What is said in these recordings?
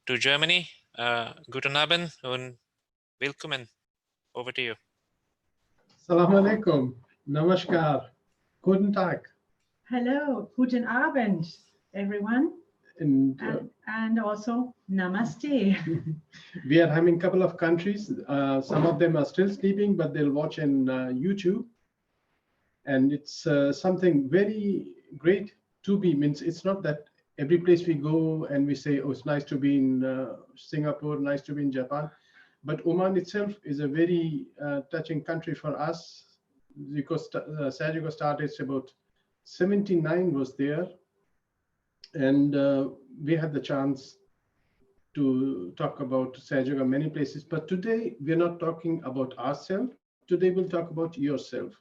to Germany. Guten Abend und willkommen. Over to you. Assalamu alaikum. Namaskar. Guten Tag. Hello, guten Abend, everyone. And also namaste. We are having a couple of countries. Some of them are still sleeping, but they'll watch in YouTube. And it's something very great to be. Means it's not that every place we go and we say, oh, it's nice to be in Singapore, nice to be in Japan. But Oman itself is a very touching country for us, because Sahaja started about 79 was there. And we had the chance to talk about Sahaja many places. But today we're not talking about ourselves. Today we'll talk about yourself.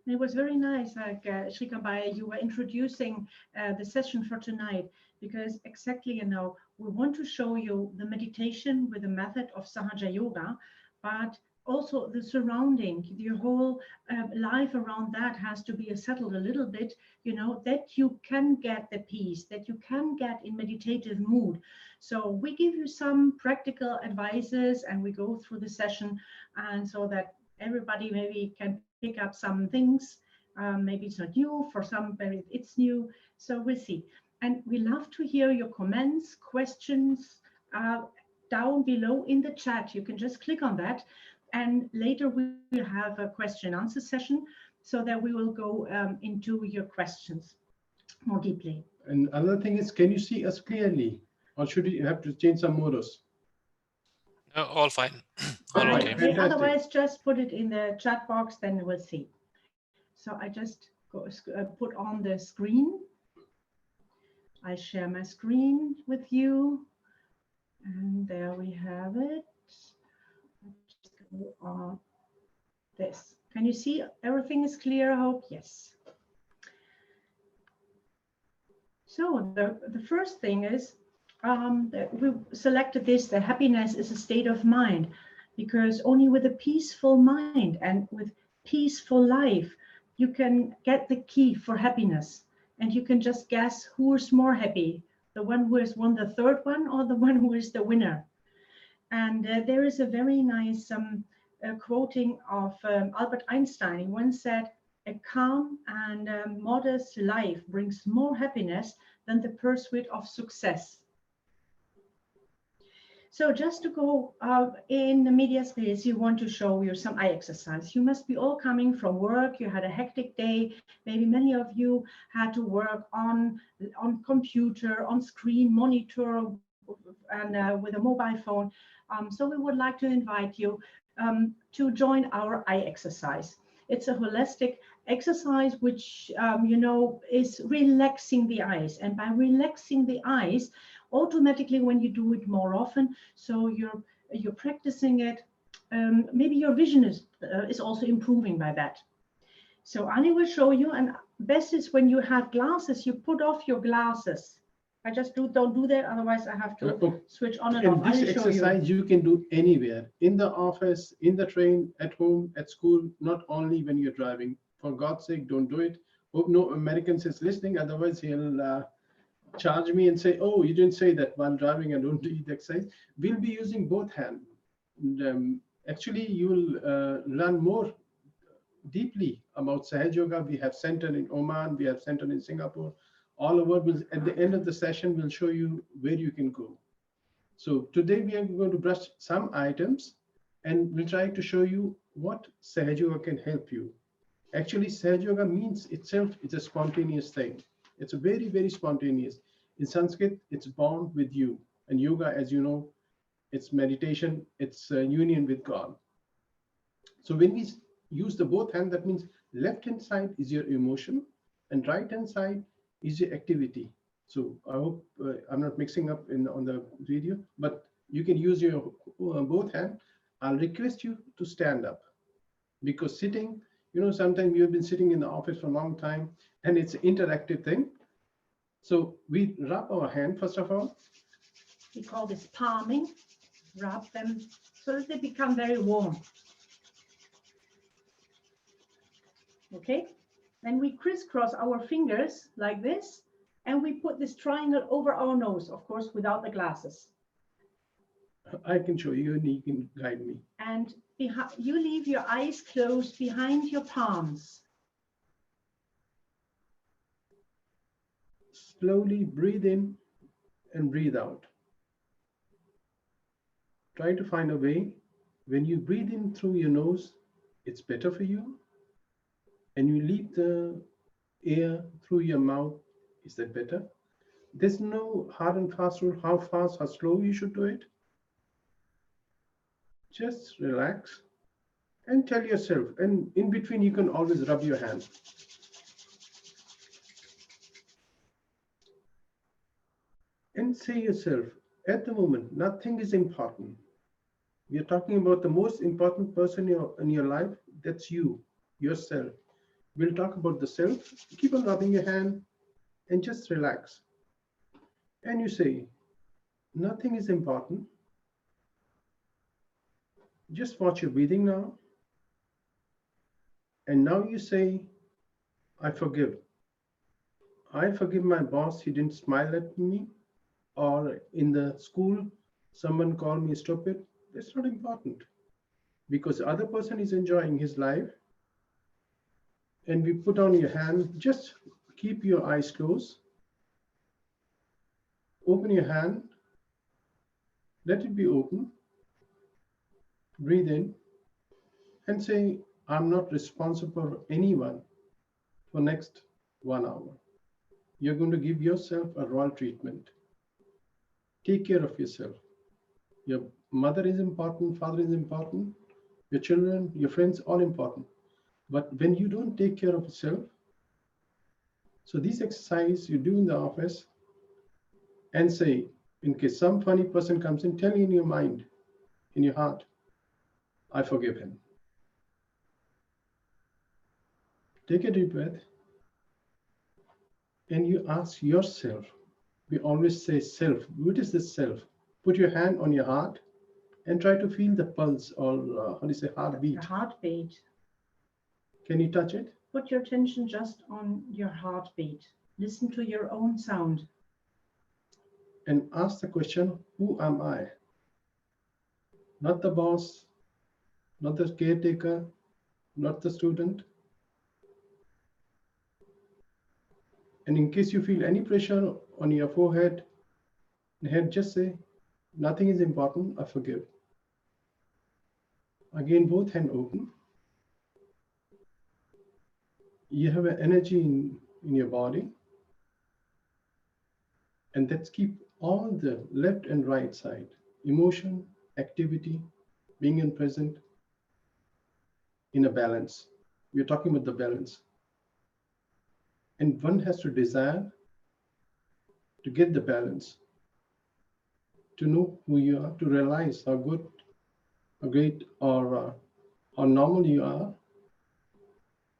It was very nice, like Shrikambaya, you were introducing the session for tonight, because exactly, we want to show you the meditation with the method of Sahaja Yoga, but also the surrounding, your whole life around that has to be settled a little bit, that you can get the peace, that you can get in meditative mood. So we give you some practical advices and we go through the session, and so that everybody maybe can pick up some things. Maybe it's not new, for some maybe it's new. So we'll see. And we love to hear your comments, questions down below in the chat. You can just click on that. And later we will have a question and answer session, so that we will go into your questions more deeply. And another thing is, can you see us clearly? Or should you have to change some modus? No, all fine. All okay. Otherwise, just put it in the chat box, then we'll see. So I just put on the screen. I share my screen with you. And there we have it. Just go on this. Can you see everything is clear? I hope yes. So the first thing is, we selected this, the happiness is a state of mind, because only with a peaceful mind and with peaceful life, you can get the key for happiness. And you can just guess who is more happy, the one who has won the third one or the one who is the winner. And there is a very nice quoting of Albert Einstein. He once said, a calm and modest life brings more happiness than the pursuit of success. So just to go in the media space, you want to show you some eye exercise. You must be all coming from work. You had a hectic day. Maybe many of you had to work on computer, on screen, monitor, and with a mobile phone. So we would like to invite you to join our eye exercise. It's a holistic exercise which, is relaxing the eyes. And by relaxing the eyes, automatically when you do it more often, so you're practicing it, maybe your vision is also improving by that. So Annie will show you, and best is when you have glasses, you put off your glasses. I just don't do that, otherwise I have to switch on and off. This exercise you can do anywhere, in the office, in the train, at home, at school, not only when you're driving. For God's sake, don't do it. Hope no Americans is listening, otherwise he'll charge me and say, oh, you didn't say that while driving and don't do the exercise. We'll be using both hands. Actually, you will learn more deeply about Sahaja Yoga. We have center in Oman, we have center in Singapore. All over, at the end of the session, we'll show you where you can go. So today we are going to brush some items and we'll try to show you what Sahaja Yoga can help you. Actually, Sahaja Yoga means itself, it's a spontaneous thing. It's a very, very spontaneous. In Sanskrit, it's born with you. And yoga, as you know, it's meditation, it's a union with God. So when we use the both hand, that means left hand side is your emotion and right hand side is your activity. So I hope I'm not mixing up on the video, but you can use your both hand. I'll request you to stand up, because sitting, sometimes you've been sitting in the office for a long time and it's an interactive thing. So we rub our hand, first of all. We call this palming. Rub them so that they become very warm. Okay, then we crisscross our fingers like this, and we put this triangle over our nose, of course, without the glasses. I can show you and you can guide me. And you leave your eyes closed behind your palms. Slowly breathe in and breathe out. Try to find a way. When you breathe in through your nose, it's better for you. And you leave the air through your mouth, is that better? There's no hard and fast rule how fast or slow you should do it. Just relax and tell yourself, and in between you can always rub your hand. And say yourself, at the moment, nothing is important. We are talking about the most important person in your life, that's you, yourself. We'll talk about the self. Keep on rubbing your hand and just relax. And you say, nothing is important. Just watch your breathing now. And now you say, I forgive. I forgive my boss, he didn't smile at me. Or in the school, someone called me stupid. That's not important. Because the other person is enjoying his life. And we put on your hand, just keep your eyes closed. Open your hand. Let it be open. Breathe in and say, I'm not responsible for anyone for next 1 hour. You're going to give yourself a royal treatment. Take care of yourself. Your mother is important, father is important, your children, your friends, all important. But when you don't take care of yourself, so these exercises you do in the office and say, in case some funny person comes in, tell in your mind, in your heart, I forgive him. Take a deep breath and you ask yourself. We always say self. What is this self? Put your hand on your heart and try to feel the pulse or how do you say heartbeat? The heartbeat. Can you touch it? Put your attention just on your heartbeat. Listen to your own sound. And ask the question, who am I? Not the boss, not the caretaker, not the student. And in case you feel any pressure on your forehead, head, just say, nothing is important, I forgive. Again, both hands open. You have an energy in your body. And let's keep all the left and right side, emotion, activity, being in present, in a balance. We're talking about the balance. And one has to desire to get the balance, to know who you are, to realize how good, how great, or how normal you are.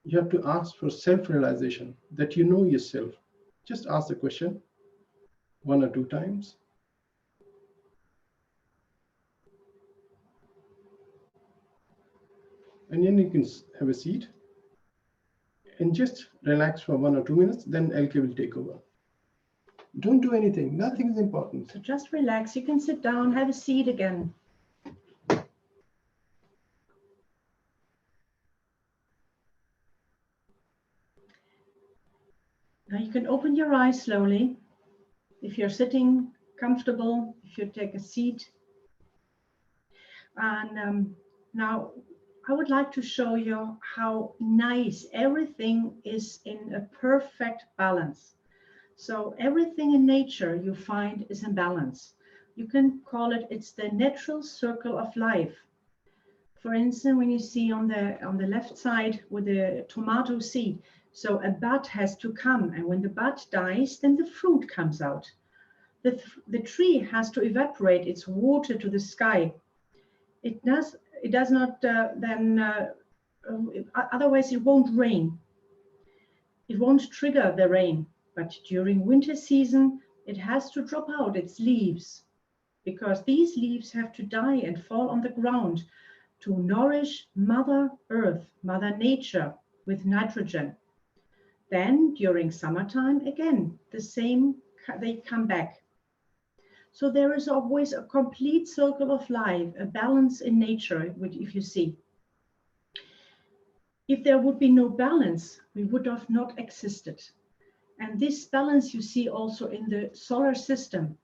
You have to ask for self-realization, that you know yourself. Just ask the question 1 or 2 times. And then you can have a seat and just relax for 1 or 2 minutes, then LK will take over. Don't do anything, nothing is important. So just relax, you can sit down, have a seat again. Now you can open your eyes slowly. If you're sitting comfortable, if you take a seat. And now I would like to show you how nice everything is in a perfect balance. So everything in nature you find is in balance. You can call it, it's the natural circle of life. For instance, when you see on the left side with the tomato seed, so a bud has to come, and when the bud dies, then the fruit comes out. The tree has to evaporate its water to the sky. It does not otherwise it won't rain. It won't trigger the rain. But during winter season, it has to drop out its leaves, because these leaves have to die and fall on the ground to nourish Mother Earth, Mother Nature, with nitrogen. Then during summertime, again, the same, they come back. So there is always a complete circle of life, a balance in nature, which if you see. If there would be no balance, we would have not existed. And this balance you see also in the solar system.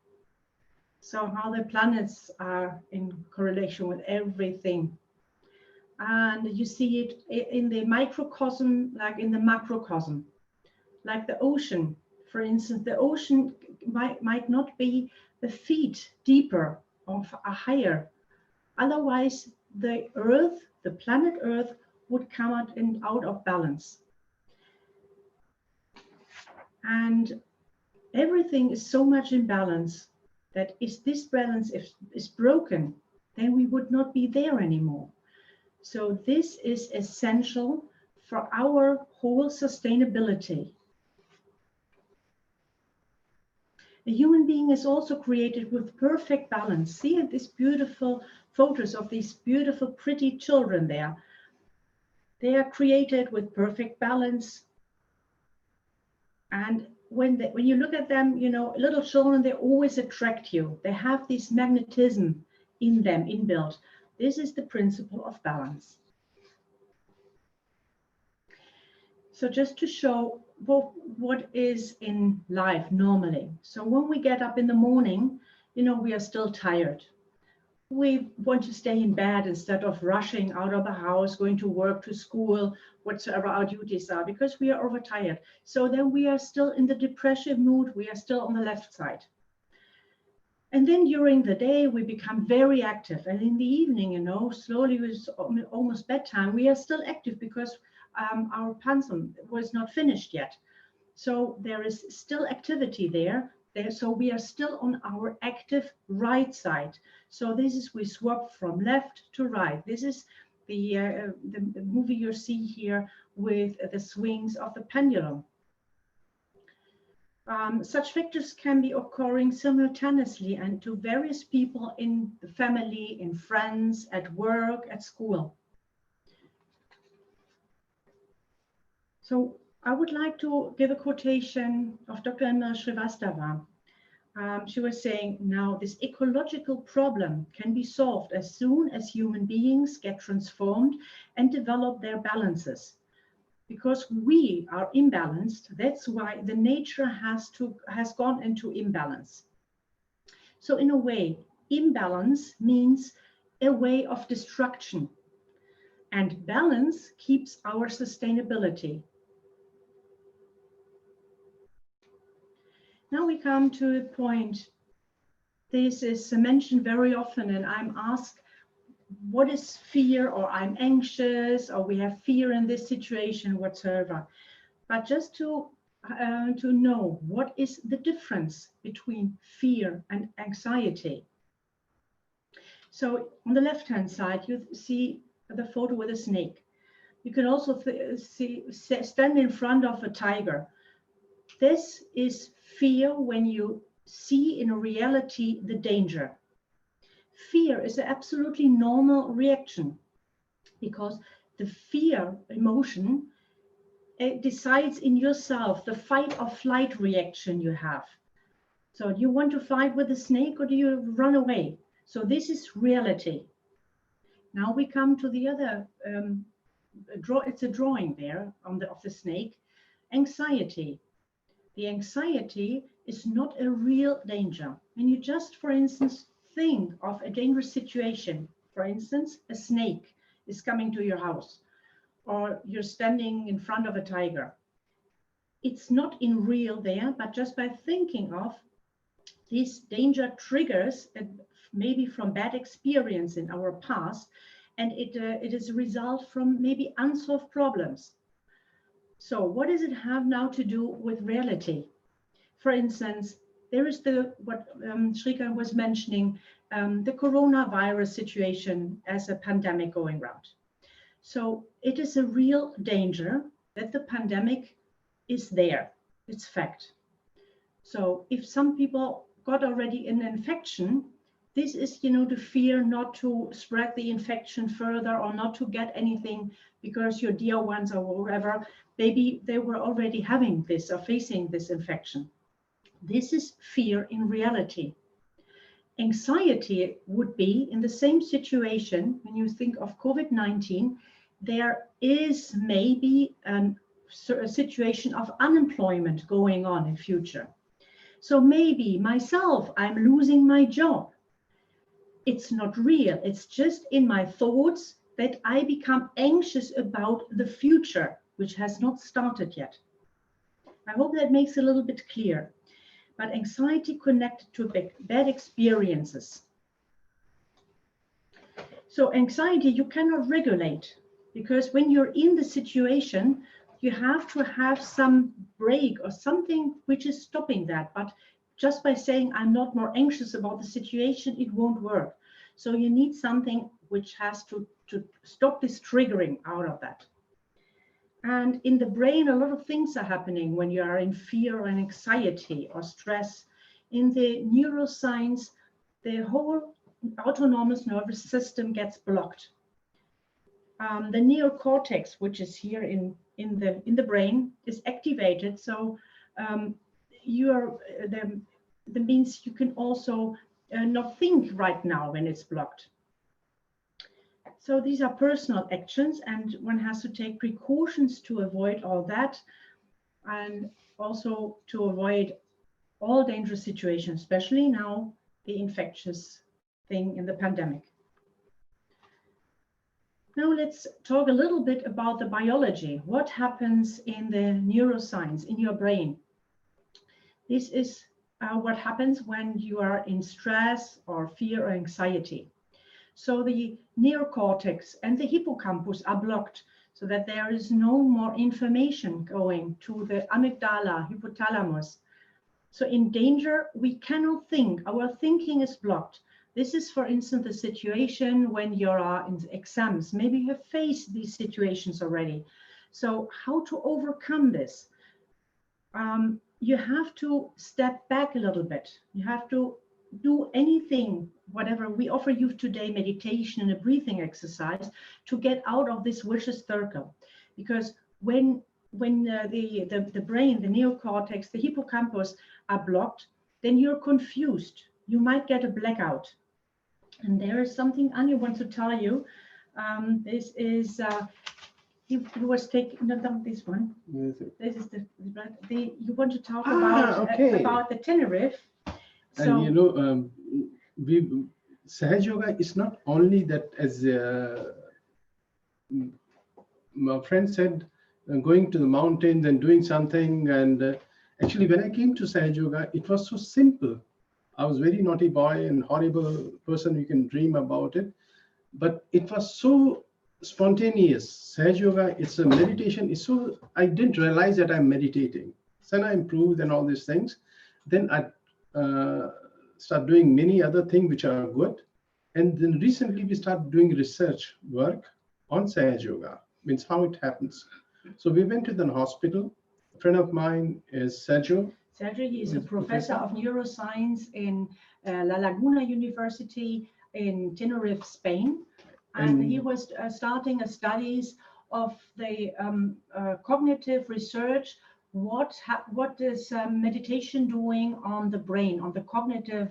So how the planets are in correlation with everything. And you see it in the microcosm, like in the macrocosm, like the ocean. For instance, the ocean might not be a feet deeper or higher. Otherwise, the Earth, the planet Earth, would come out of balance. And everything is so much in balance that if this balance is broken, then we would not be there anymore. So this is essential for our whole sustainability. A human being is also created with perfect balance. See these beautiful photos of these beautiful, pretty children there. They are created with perfect balance. And when you look at them, you know, little children, they always attract you. They have this magnetism in them, inbuilt. This is the principle of balance. So just to show what is in life normally. So when we get up in the morning, you know, we are still tired. We want to stay in bed instead of rushing out of the house, going to work, to school, whatsoever our duties are, because we are overtired. So then we are still in the depressive mood. We are still on the left side. And then during the day, we become very active. And in the evening, you know, slowly, it's almost bedtime, we are still active because our pensum was not finished yet. So there is still activity there. So we are still on our active right side. So this is, we swap from left to right. This is the movie you see here with the swings of the pendulum. Such factors can be occurring simultaneously and to various people in the family, in friends, at work, at school. So I would like to give a quotation of Dr. Emma Srivastava. She was saying, now this ecological problem can be solved as soon as human beings get transformed and develop their balances. Because we are imbalanced, that's why the nature has gone into imbalance. So in a way, imbalance means a way of destruction, and balance keeps our sustainability. Now we come to a point. This is mentioned very often, and I'm asked, what is fear, or I'm anxious, or we have fear in this situation, whatsoever. But just to know what is the difference between fear and anxiety. So on the left-hand side, you see the photo with a snake. You can also stand in front of a tiger. This is fear when you see in reality the danger. Fear is an absolutely normal reaction because the fear emotion, it decides in yourself the fight or flight reaction you have. So do you want to fight with the snake or do you run away? So this is reality. Now we come to the other it's a drawing there of the snake. Anxiety. The anxiety is not a real danger. When you just, for instance, think of a dangerous situation, for instance, a snake is coming to your house, or you're standing in front of a tiger. It's not in real there, but just by thinking of this danger triggers maybe from bad experience in our past, and it is a result from maybe unsolved problems. So what does it have now to do with reality? For instance, there is what Shrika was mentioning, the coronavirus situation as a pandemic going around. So it is a real danger that the pandemic is there. It's fact. So if some people got already an infection, this is, the fear not to spread the infection further or not to get anything because your dear ones or whatever, maybe they were already having this or facing this infection. This is fear in reality. Anxiety would be in the same situation. When you think of COVID-19, there is maybe a situation of unemployment going on in future. So maybe myself, I'm losing my job. It's not real. It's just in my thoughts that I become anxious about the future, which has not started yet. I hope that makes it a little bit clear. But anxiety connected to bad experiences. So anxiety you cannot regulate, because when you're in the situation, you have to have some break or something which is stopping that. But just by saying I'm not more anxious about the situation, it won't work. So you need something which has to stop this triggering out of that. And in the brain, a lot of things are happening when you are in fear or anxiety or stress. In the neuroscience, the whole autonomous nervous system gets blocked. The neocortex, which is here in the brain, is activated. So that means you can also not think right now when it's blocked. So these are personal actions, and one has to take precautions to avoid all that, and also to avoid all dangerous situations, especially now the infectious thing in the pandemic. Now let's talk a little bit about the biology. What happens in the neuroscience in your brain? This is what happens when you are in stress or fear or anxiety. So the neocortex and the hippocampus are blocked, so that there is no more information going to the amygdala, hypothalamus. So in danger, we cannot think. Our thinking is blocked. This is, for instance, the situation when you are in exams. Maybe you have faced these situations already. So how to overcome this? You have to step back a little bit. You have to do anything, whatever we offer you today, meditation and a breathing exercise, to get out of this vicious circle. Because when the brain, the neocortex, the hippocampus are blocked, then you're confused. You might get a blackout. And there is something Anya wants to tell you. This is he was taking this one. This is the you want to talk about the Tenerife. So, and you know, Sahaja Yoga is not only that, as my friend said, going to the mountains and doing something. And actually, when I came to Sahaja Yoga, it was so simple. I was very naughty boy and horrible person. You can dream about it, but it was so spontaneous. Sahaja Yoga, it's a meditation. It's so, I didn't realize that I'm meditating. Then I improved and all these things. Then I start doing many other things which are good. And then recently we start doing research work on Sahaja Yoga, means how it happens. So we went to the hospital. A friend of mine is Sergio. Sergio, he is a professor of neuroscience in La Laguna University in Tenerife, Spain. And he was starting a studies of the cognitive research. What is meditation doing on the brain, on the cognitive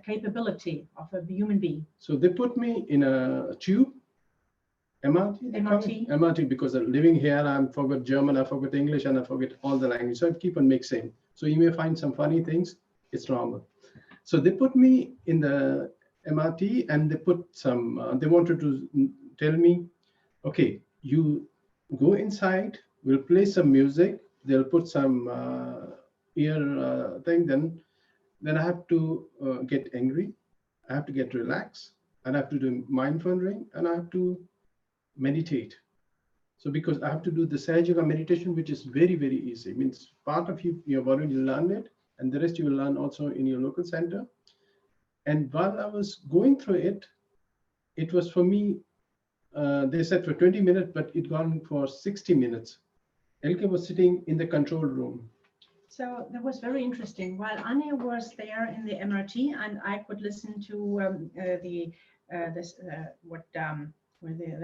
capability of a human being? So they put me in a tube, MRT, because living here, I forgot German, I forgot English, and I forget all the language. So I keep on mixing. So you may find some funny things. It's normal. So they put me in the MRT, and they put some. They wanted to tell me, okay, you go inside. We'll play some music. They'll put some ear thing. Then I have to get angry. I have to get relaxed. And I have to do mind wandering, and I have to meditate. So because I have to do the Sahaja Yoga meditation, which is very, very easy. It means part of you have already learned it, and the rest you will learn also in your local center. And while I was going through it, it was for me, they said for 20 minutes, but it gone for 60 minutes. Elke was sitting in the control room. So that was very interesting. While Anya was there in the MRT, and I could listen to the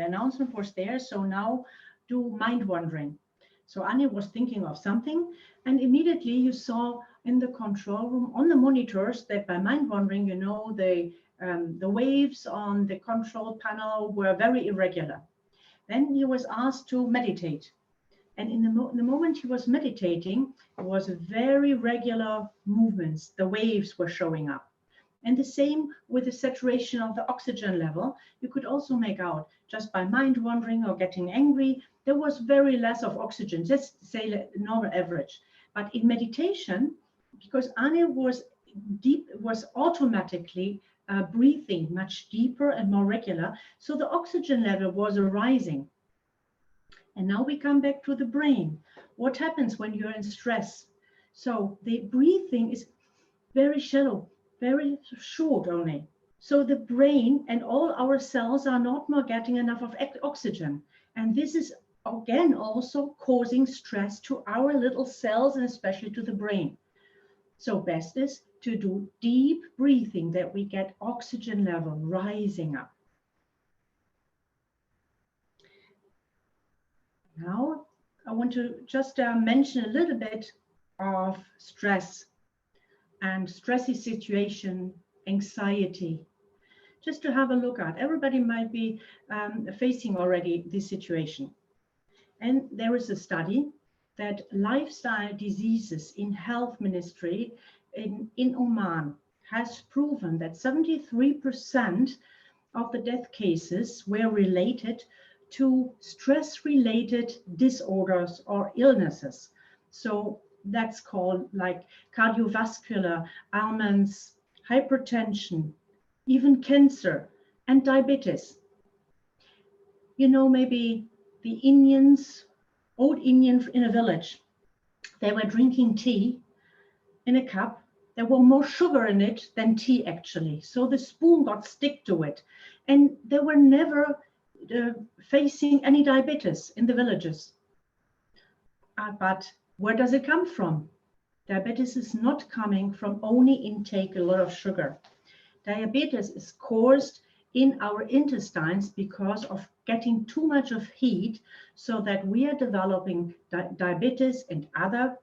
announcement was there. So now do mind wandering. So Anne was thinking of something, and immediately you saw in the control room on the monitors that by mind wandering, you know, the waves on the control panel were very irregular. Then he was asked to meditate. And in the moment he was meditating, it was very regular movements. The waves were showing up. And the same with the saturation of the oxygen level. You could also make out just by mind wandering or getting angry, there was very less of oxygen, just say normal average. But in meditation, because Anne was automatically breathing much deeper and more regular, so the oxygen level was rising. And now we come back to the brain. What happens when you're in stress? So the breathing is very shallow, very short only. So the brain and all our cells are not more getting enough of oxygen. And this is again also causing stress to our little cells and especially to the brain. So best is to do deep breathing that we get oxygen level rising up. Now I want to just mention a little bit of stress and stressy situation, anxiety, just to have a look at. Everybody might be facing already this situation. And there is a study that lifestyle diseases in health ministry in Oman has proven that 73% of the death cases were related to stress-related disorders or illnesses. So that's called like cardiovascular ailments, hypertension, even cancer and diabetes. You know, maybe the Indians, old Indians in a village, they were drinking tea in a cup. There were more sugar in it than tea actually. So the spoon got stick to it. And they were never facing any diabetes in the villages. But where does it come from? Diabetes is not coming from only intake a lot of sugar. Diabetes is caused in our intestines because of getting too much of heat, so that we are developing diabetes and other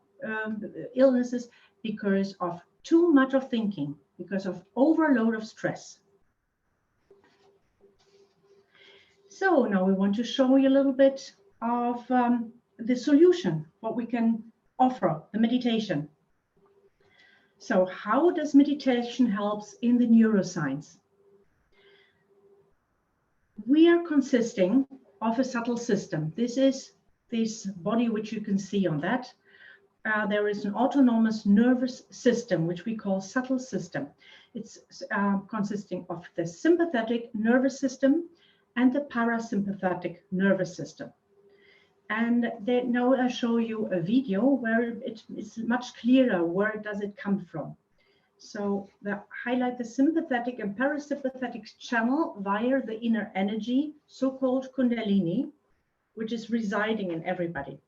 illnesses because of too much of thinking, because of overload of stress. So now we want to show you a little bit of the solution, what we can offer, the meditation. So how does meditation helps in the neuroscience? We are consisting of a subtle system. This is this body which you can see on that. There is an autonomous nervous system, which we call subtle system. It's consisting of the sympathetic nervous system and the parasympathetic nervous system. And now I show you a video where it's much clearer where does it come from. So highlight the sympathetic and parasympathetic channel via the inner energy, so-called Kundalini, which is residing in everybody.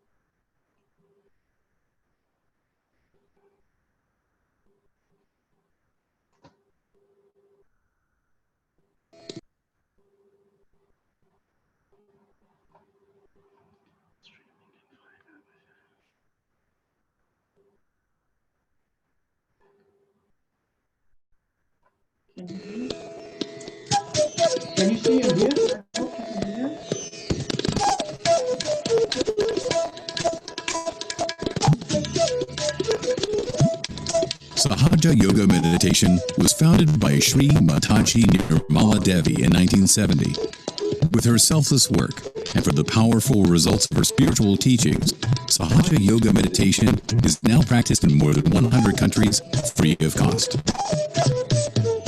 Can you see and hear? I hope you can hear. Sahaja Yoga Meditation was founded by Sri Mataji Nirmala Devi in 1970. With her selfless work and for the powerful results of her spiritual teachings, Sahaja Yoga Meditation is now practiced in more than 100 countries free of cost.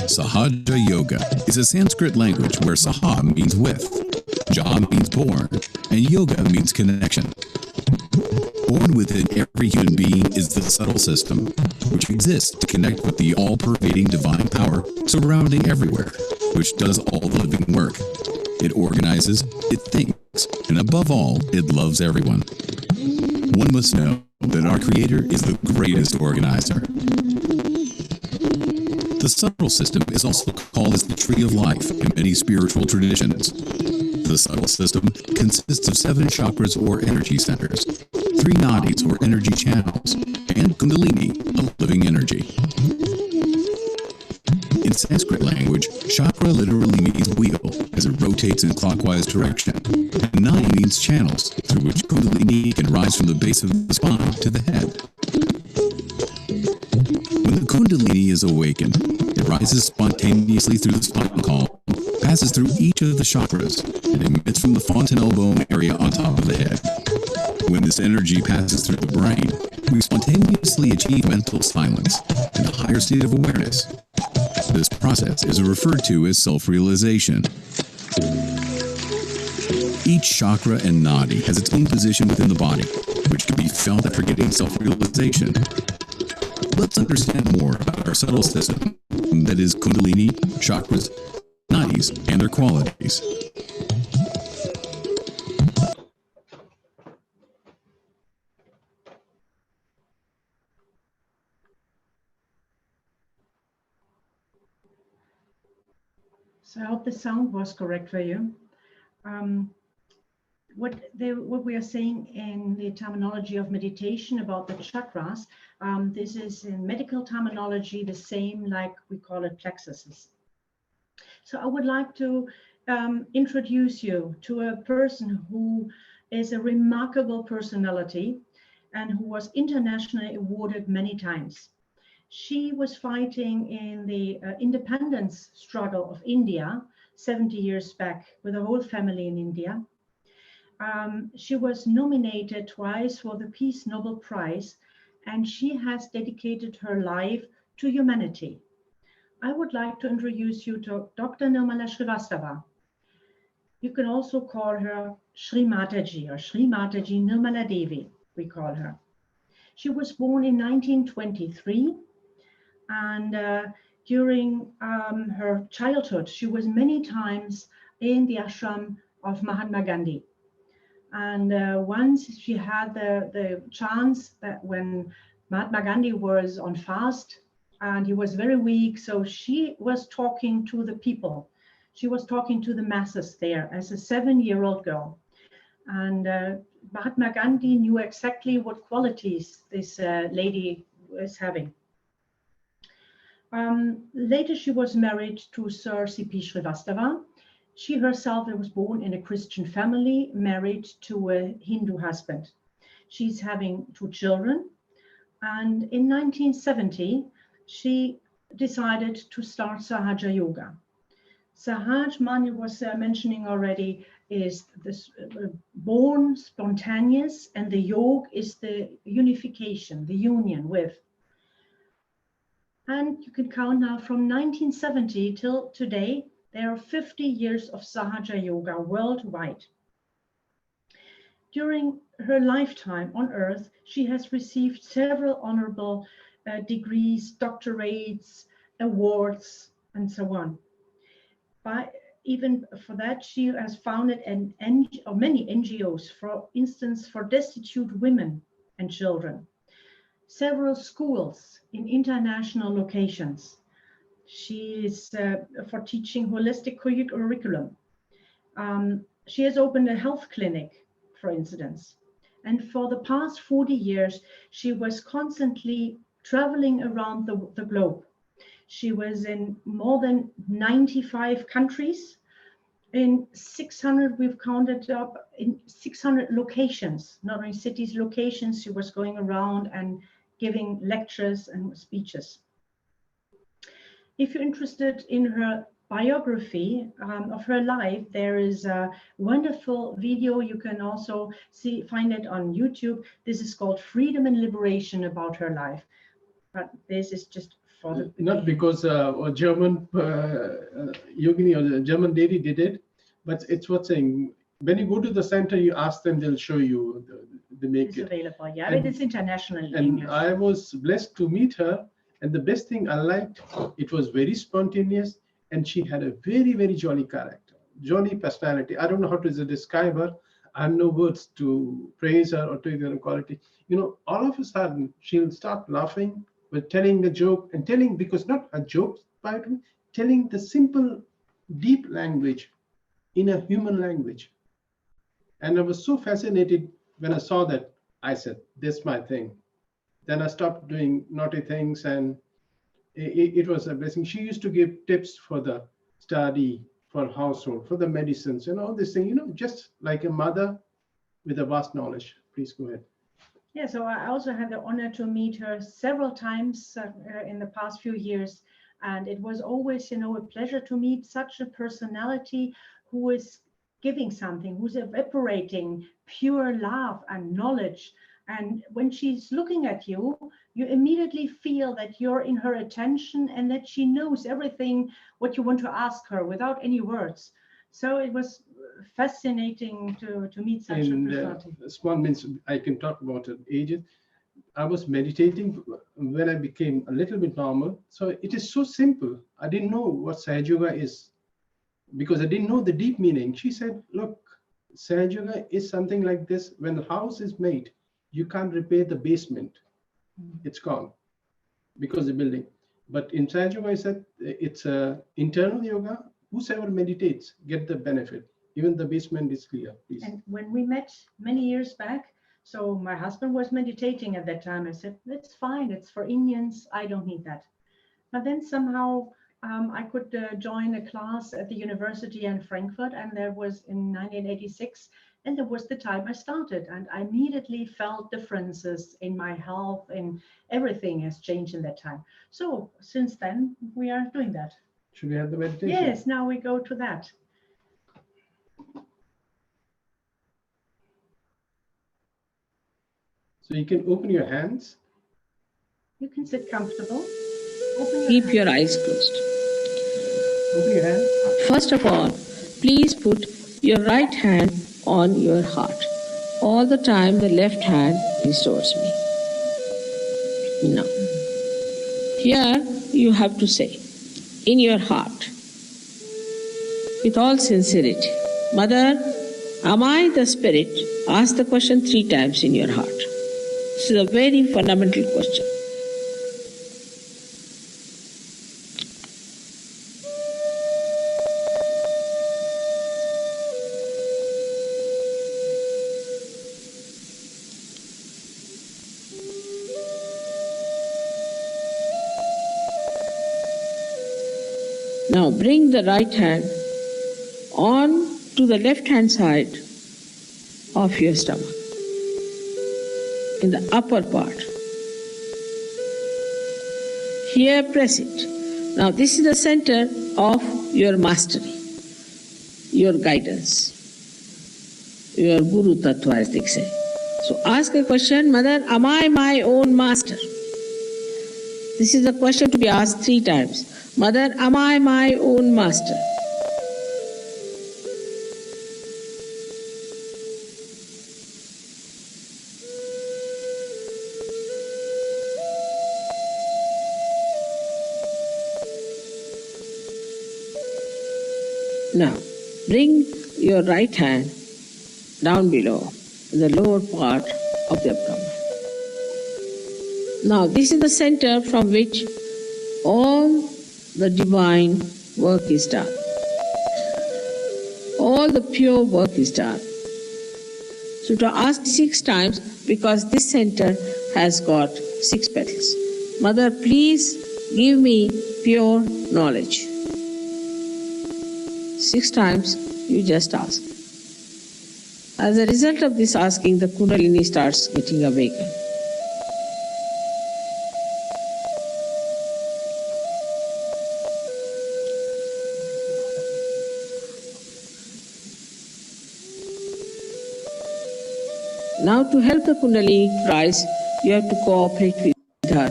Sahaja Yoga is a Sanskrit language where Saha means with, Ja means born, and Yoga means connection. Born within every human being is the subtle system, which exists to connect with the all-pervading divine power surrounding everywhere, which does all the living work. It organizes, it thinks, and above all, it loves everyone. One must know that our Creator is the greatest organizer. The subtle system is also called as the tree of life in many spiritual traditions. The subtle system consists of 7 chakras or energy centers, 3 nadis or energy channels, and Kundalini, a living energy. In Sanskrit language, chakra literally means wheel, as it rotates in clockwise direction, and nadi means channels, through which Kundalini can rise from the base of the spine to the head. When the Kundalini is awakened, it rises spontaneously through the spinal column, passes through each of the chakras, and emits from the fontanelle bone area on top of the head. When this energy passes through the brain, we spontaneously achieve mental silence and a higher state of awareness. This process is referred to as self-realization. Each chakra and nadi has its own position within the body, which can be felt after getting self-realization. Let's understand more about our subtle system, that is Kundalini, chakras, nadis, and their qualities. So I hope the sound was correct for you. What we are saying in the terminology of meditation about the chakras, this is in medical terminology the same like we call it plexuses. So I would like to introduce you to a person who is a remarkable personality and who was internationally awarded many times. She was fighting in the independence struggle of India 70 years back with a whole family in India. She was nominated twice for the Peace Nobel Prize, and she has dedicated her life to humanity. I would like to introduce you to Dr. Nirmala Srivastava. You can also call her Sri Mataji or Sri Mataji Nirmala Devi, we call her. She was born in 1923, and during her childhood, she was many times in the ashram of Mahatma Gandhi. And once she had the chance that when Mahatma Gandhi was on fast and he was very weak, so she was talking to the people. She was talking to the masses there as a 7-year-old girl. And Mahatma Gandhi knew exactly what qualities this lady was having. Later, she was married to Sir C.P. Srivastava. She herself was born in a Christian family, married to a Hindu husband. She's having 2 children. And in 1970, she decided to start Sahaja Yoga. Sahaja, Mani was mentioning already, is this born spontaneous, and the yoga is the unification, the union with. And you can count now from 1970 till today, there are 50 years of Sahaja Yoga worldwide. During her lifetime on Earth, she has received several honorable degrees, doctorates, awards, and so on. But even for that, she has founded many NGOs, for instance, for destitute women and children, several schools in international locations. She is for teaching holistic curriculum. She has opened a health clinic, for instance. And for the past 40 years, she was constantly traveling around the globe. She was in more than 95 countries. In 600, we've counted up in 600 locations, not only cities, locations. She was going around and giving lectures and speeches. If you're interested in her biography of her life, there is a wonderful video. You can also find it on YouTube. This is called Freedom and Liberation, about her life. But this is just for the not because a German yogini or a German lady did it, but it's what's saying. When you go to the center, you ask them, they'll show you. They make it's it available. Yeah, and, it is international. And English. I was blessed to meet her. And the best thing I liked, it was very spontaneous, and she had a very, very jolly character, jolly personality. I don't know how to describe her. I have no words to praise her or to give her a quality. You know, all of a sudden, she'll start laughing with telling a joke and telling, because not a joke, but telling the simple, deep language in a human language. And I was so fascinated when I saw that. I said, this is my thing. Then I stopped doing naughty things, and it was a blessing. She used to give tips for the study, for household, for the medicines, and all this thing, just like a mother with a vast knowledge. Please go ahead. Yeah, so I also had the honor to meet her several times in the past few years. And it was always, a pleasure to meet such a personality who is giving something, who's evaporating pure love and knowledge. And when she's looking at you, you immediately feel that you're in her attention and that she knows everything what you want to ask her without any words. So it was fascinating to meet such a personality. Small means I can talk about it. Ages. I was meditating when I became a little bit normal. So it is so simple. I didn't know what Sahaja Yoga is because I didn't know the deep meaning. She said, look, Sahaja Yoga is something like this. When the house is made, you can't repair the basement. It's gone because the building. But in Sahaja Yoga, I said, it's internal yoga. Whosoever meditates, get the benefit. Even the basement is clear, please. And when we met many years back, so my husband was meditating at that time. I said, that's fine. It's for Indians. I don't need that. But then somehow I could join a class at the university in Frankfurt, and there was in 1986, and that was the time I started. And I immediately felt differences in my health, and everything has changed in that time. So since then, we are doing that. Should we have the meditation? Yes, now we go to that. So you can open your hands. You can sit comfortable. Keep your eyes closed. Open your hands. First of all, please put your right hand on your heart. All the time the left hand is towards me. Now, here you have to say, in your heart, with all sincerity, Mother, am I the spirit? Ask the question 3 times in your heart. This is a very fundamental question. Now bring the right hand on to the left hand side of your stomach, in the upper part. Here press it. Now this is the center of your mastery, your guidance, your Guru Tattva as they say. So ask a question, Mother, am I my own master? This is the question to be asked 3 times. Mother, am I my own master? Now, bring your right hand down below, in the lower part of the abdomen. Now, this is the center from which all the divine work is done. All the pure work is done. So to ask 6 times, because this center has got 6 petals. Mother, please give me pure knowledge. 6 times you just ask. As a result of this asking, the Kundalini starts getting awakened. Now to help the Kundalini rise, you have to cooperate with her.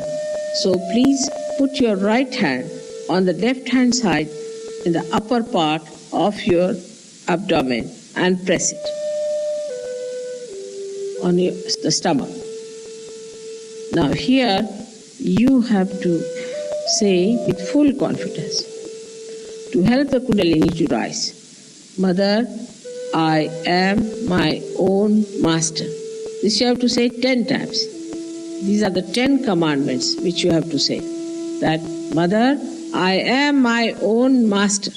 So please put your right hand on the left hand side in the upper part of your abdomen and press it on the stomach. Now here you have to say with full confidence, to help the Kundalini to rise, Mother, I am my own master. This you have to say 10 times. These are the 10 commandments which you have to say. That, Mother, I am my own master.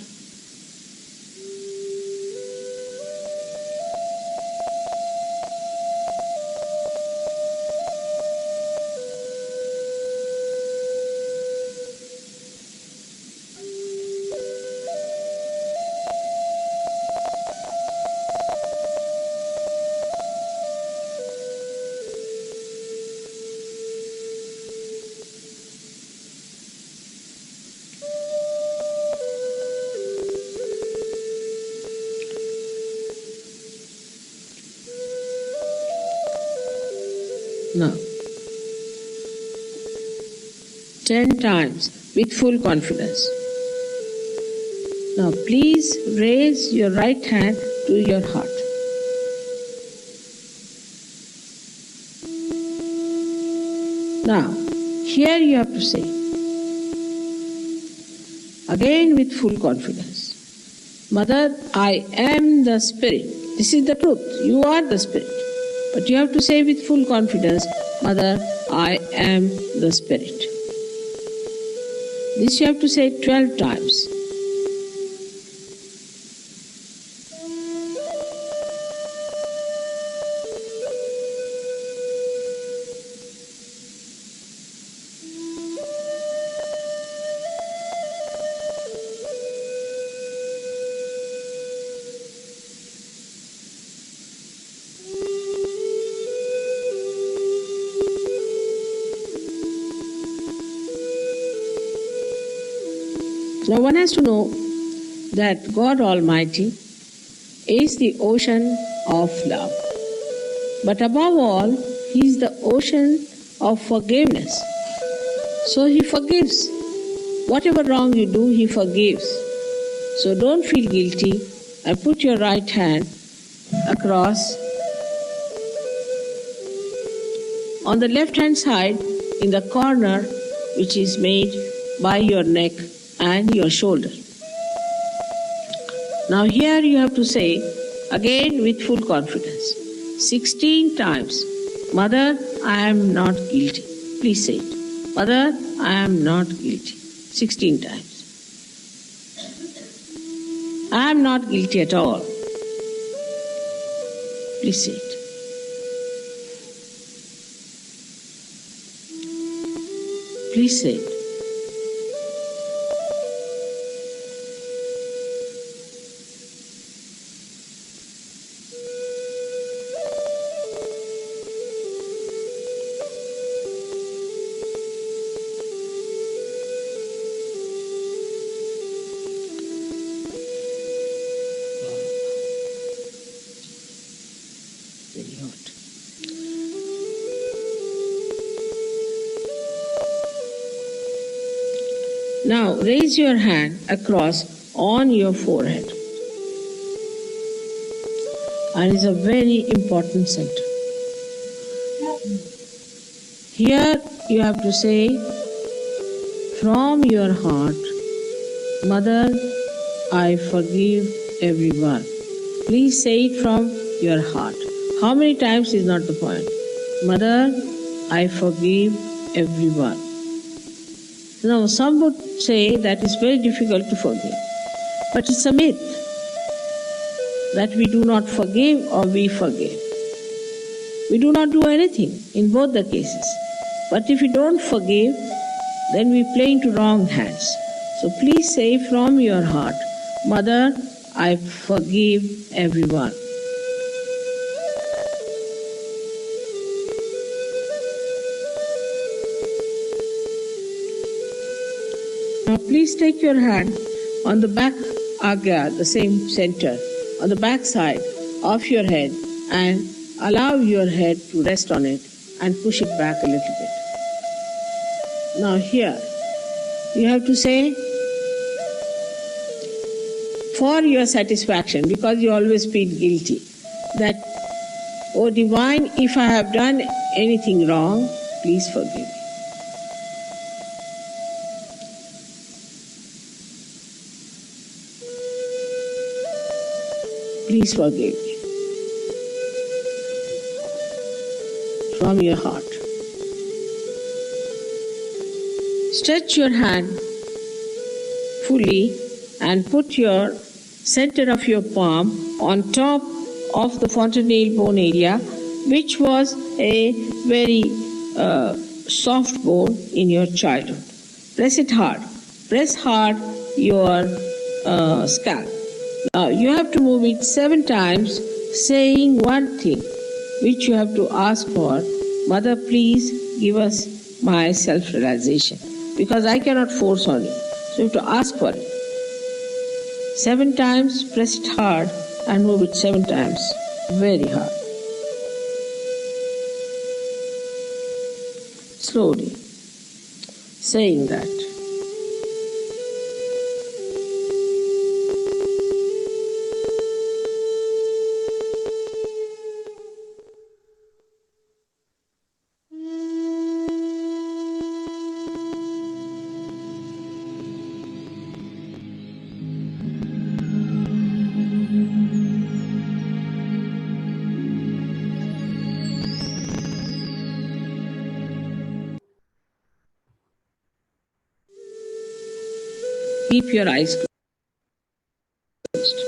Now, 10 times with full confidence. Now, please raise your right hand to your heart. Now, here you have to say, again with full confidence, Mother, I am the Spirit. This is the truth. You are the Spirit. But you have to say with full confidence, Mother, I am the Spirit. This you have to say 12 times. Now one has to know that God Almighty is the ocean of love. But above all, He is the ocean of forgiveness. So He forgives. Whatever wrong you do, He forgives. So don't feel guilty and put your right hand across on the left hand side in the corner which is made by your neck and your shoulder. Now here you have to say again with full confidence 16 times, Mother, I am not guilty. Please say it. Mother, I am not guilty. 16 times. I am not guilty at all. Please say it. Please say it. Very hot. Now raise your hand across on your forehead. And it's a very important center. Here you have to say from your heart, Mother, I forgive everyone. Please say it from your heart. How many times is not the point. Mother, I forgive everyone. Now, some would say that it's very difficult to forgive. But it's a myth that we do not forgive or we forgive. We do not do anything in both the cases. But if we don't forgive, then we play into wrong hands. So please say from your heart, Mother, I forgive everyone. Now please take your hand on the back agya, the same center, on the back side of your head and allow your head to rest on it and push it back a little bit. Now here, you have to say, for your satisfaction, because you always feel guilty, that, O Divine, if I have done anything wrong, please forgive me. Please forgive me. From your heart. Stretch your hand fully and put your center of your palm on top of the fontanelle bone area, which was a very soft bone in your childhood. Press it hard. Press hard your scalp. Now you have to move it 7 times, saying one thing, which you have to ask for. Mother, please give us my self-realization, because I cannot force on you. So you have to ask for it. 7 times, press it hard and move it 7 times, very hard. slowly, saying that keep your eyes closed.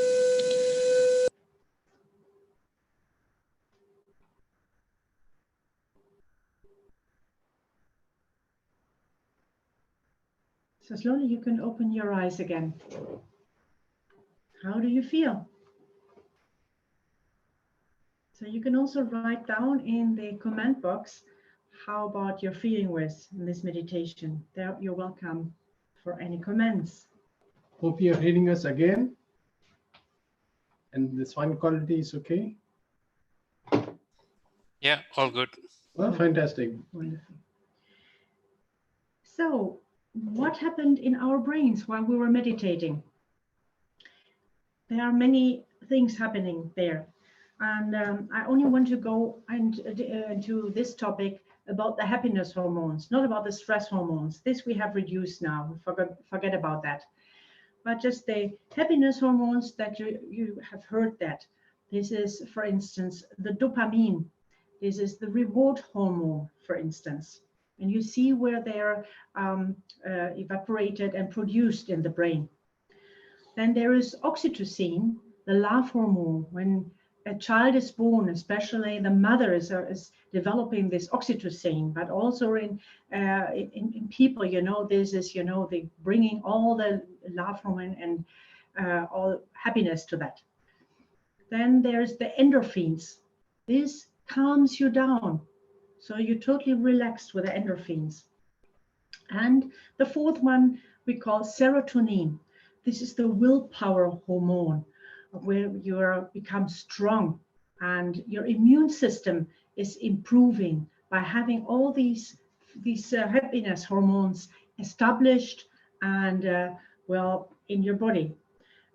So slowly you can open your eyes again. How do you feel? So you can also write down in the comment box how about your feeling was in this meditation. There, you're welcome for any comments. Hope you're hearing us again. And the sound quality is okay. Yeah, all good. Well, fantastic. Wonderful. So, what happened in our brains while we were meditating? There are many things happening there. And I only want to go into this topic about the happiness hormones, not about the stress hormones. This we have reduced now. Forget about that. But just the happiness hormones that you have heard that. This is, for instance, the dopamine. This is the reward hormone, for instance. And you see where they're evaporated and produced in the brain. Then there is oxytocin, the love hormone. When a child is born, especially the mother is developing this oxytocin, but also in people, you know, this is, you know, the bringing all the love hormone and all happiness to that. Then there's the endorphins. This calms you down, so you're totally relaxed with the endorphins. And the fourth one we call serotonin. This is the willpower hormone, where you become strong and your immune system is improving by having all these happiness hormones established and well in your body.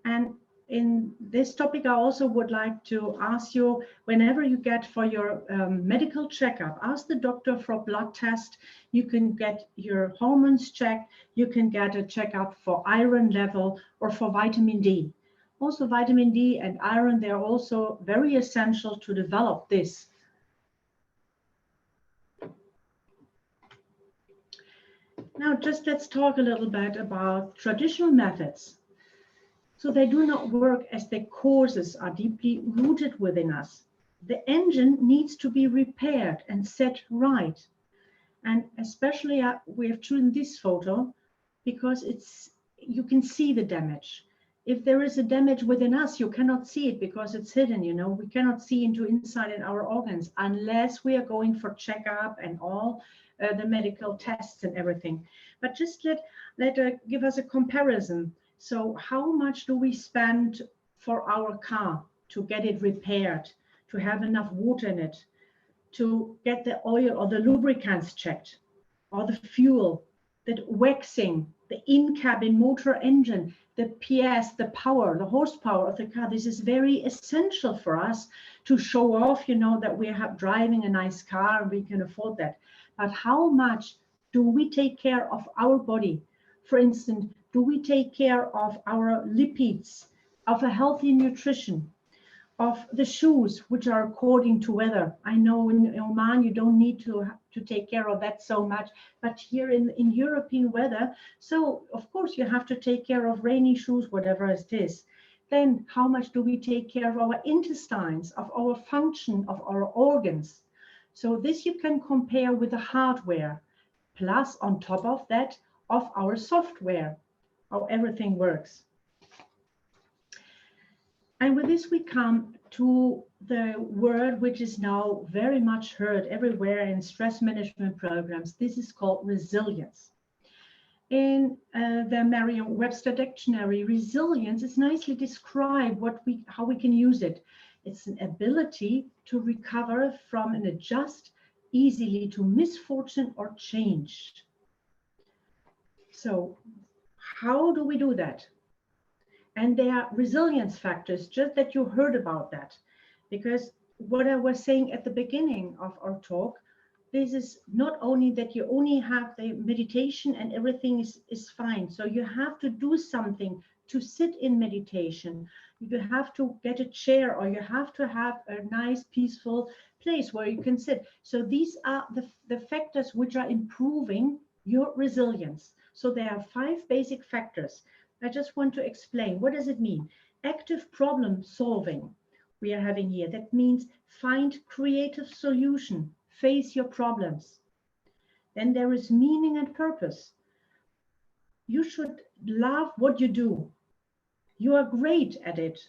And in this topic, I also would like to ask you, whenever you get for your medical checkup, ask the doctor for a blood test. You can get your hormones checked. You can get a checkup for iron level or for vitamin D. Also, vitamin D and iron, they're also very essential to develop this. Now, just let's talk a little bit about traditional methods. So they do not work as the causes are deeply rooted within us. The engine needs to be repaired and set right. And especially we have chosen this photo because you can see the damage. If there is a damage within us, you cannot see it because it's hidden, you know. We cannot see into inside in our organs unless we are going for checkup and all the medical tests and everything. But just give us a comparison. So how much do we spend for our car to get it repaired, to have enough water in it, to get the oil or the lubricants checked, or the fuel, the waxing, the in-cabin motor engine, the PS, the power, the horsepower of the car? This is very essential for us to show off, you know, that we are driving a nice car and we can afford that. But how much do we take care of our body? For instance, do we take care of our lipids, of a healthy nutrition, of the shoes, which are according to weather? I know in Oman you don't need to take care of that so much, but here in European weather, so of course you have to take care of rainy shoes, whatever it is. Then how much do we take care of our intestines, of our function, of our organs? So this you can compare with the hardware, plus on top of that, of our software, how everything works. And with this we come to the word which is now very much heard everywhere in stress management programs. This is called resilience. In the Merriam-Webster dictionary, resilience is nicely described how we can use it. It's an ability to recover from an adjust easily to misfortune or change. So how do we do that? And there are resilience factors, just that you heard about that. Because what I was saying at the beginning of our talk, this is not only that you only have the meditation and everything is fine. So you have to do something to sit in meditation. You have to get a chair, or you have to have a nice, peaceful place where you can sit. So these are the factors which are improving your resilience. So there are 5 basic factors. I just want to explain. What does it mean? Active problem solving we are having here. That means find creative solution, face your problems. Then there is meaning and purpose. You should love what you do. You are great at it.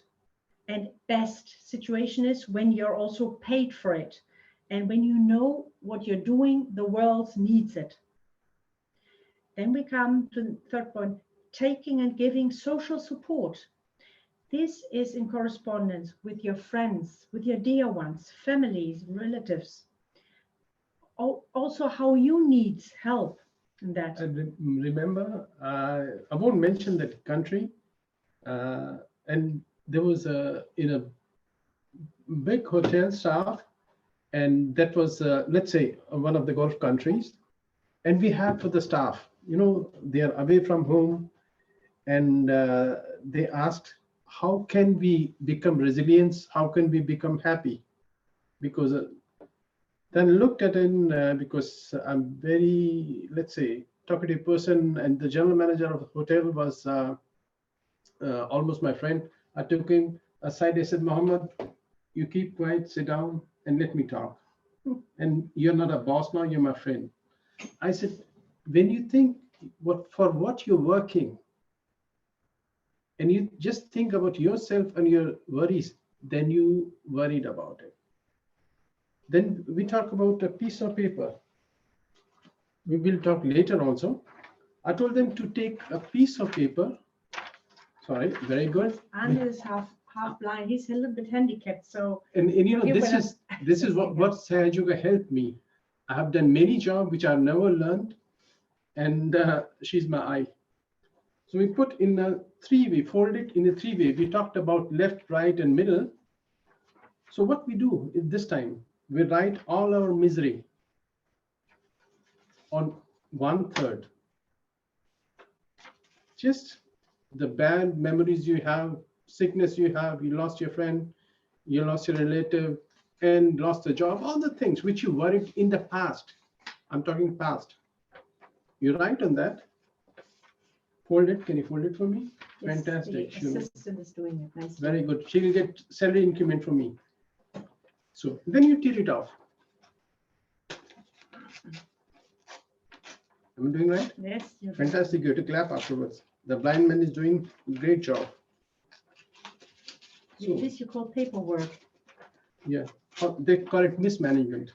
And best situation is when you're also paid for it. And when you know what you're doing, the world needs it. Then we come to the third point, taking and giving social support. This is in correspondence with your friends, with your dear ones, families, relatives. Also how you need help in that. Remember, I won't mention that country, and there was in a big hotel staff, and that was, let's say, one of the Gulf countries, and we had for the staff, they are away from home, and they asked, how can we become resilient? How can we become happy? Because then looked at it, because I'm very, let's say, talkative person, and the general manager of the hotel was almost my friend. I took him aside. I said, Mohammed, you keep quiet, sit down, and let me talk. And you're not a boss now, you're my friend. I said, when you think for what you're working, and you just think about yourself and your worries, then you worried about it. Then we talk about a piece of paper. We will talk later also. I told them to take a piece of paper. Sorry, very good. Anne is half blind. He's a little bit handicapped. So and this is what Sahaja helped me. I have done many jobs which I've never learned, and she's my eye. So we put in a 3-way, fold it in a 3-way. We talked about left, right, and middle. So what we do is this time, we write all our misery on 1/3. Just the bad memories you have, sickness you have, you lost your friend, you lost your relative, and lost the job, all the things which you worried in the past. I'm talking past. You write on that. Fold it. Can you fold it for me? yes, Fantastic. the assistant is doing it nicely. Very good. She will get salary increment from me. So then you tear it off. Am I doing right? Yes. Fantastic. You have to clap afterwards. The blind man is doing a great job. So, This you call paperwork. yeah, they call it mismanagement.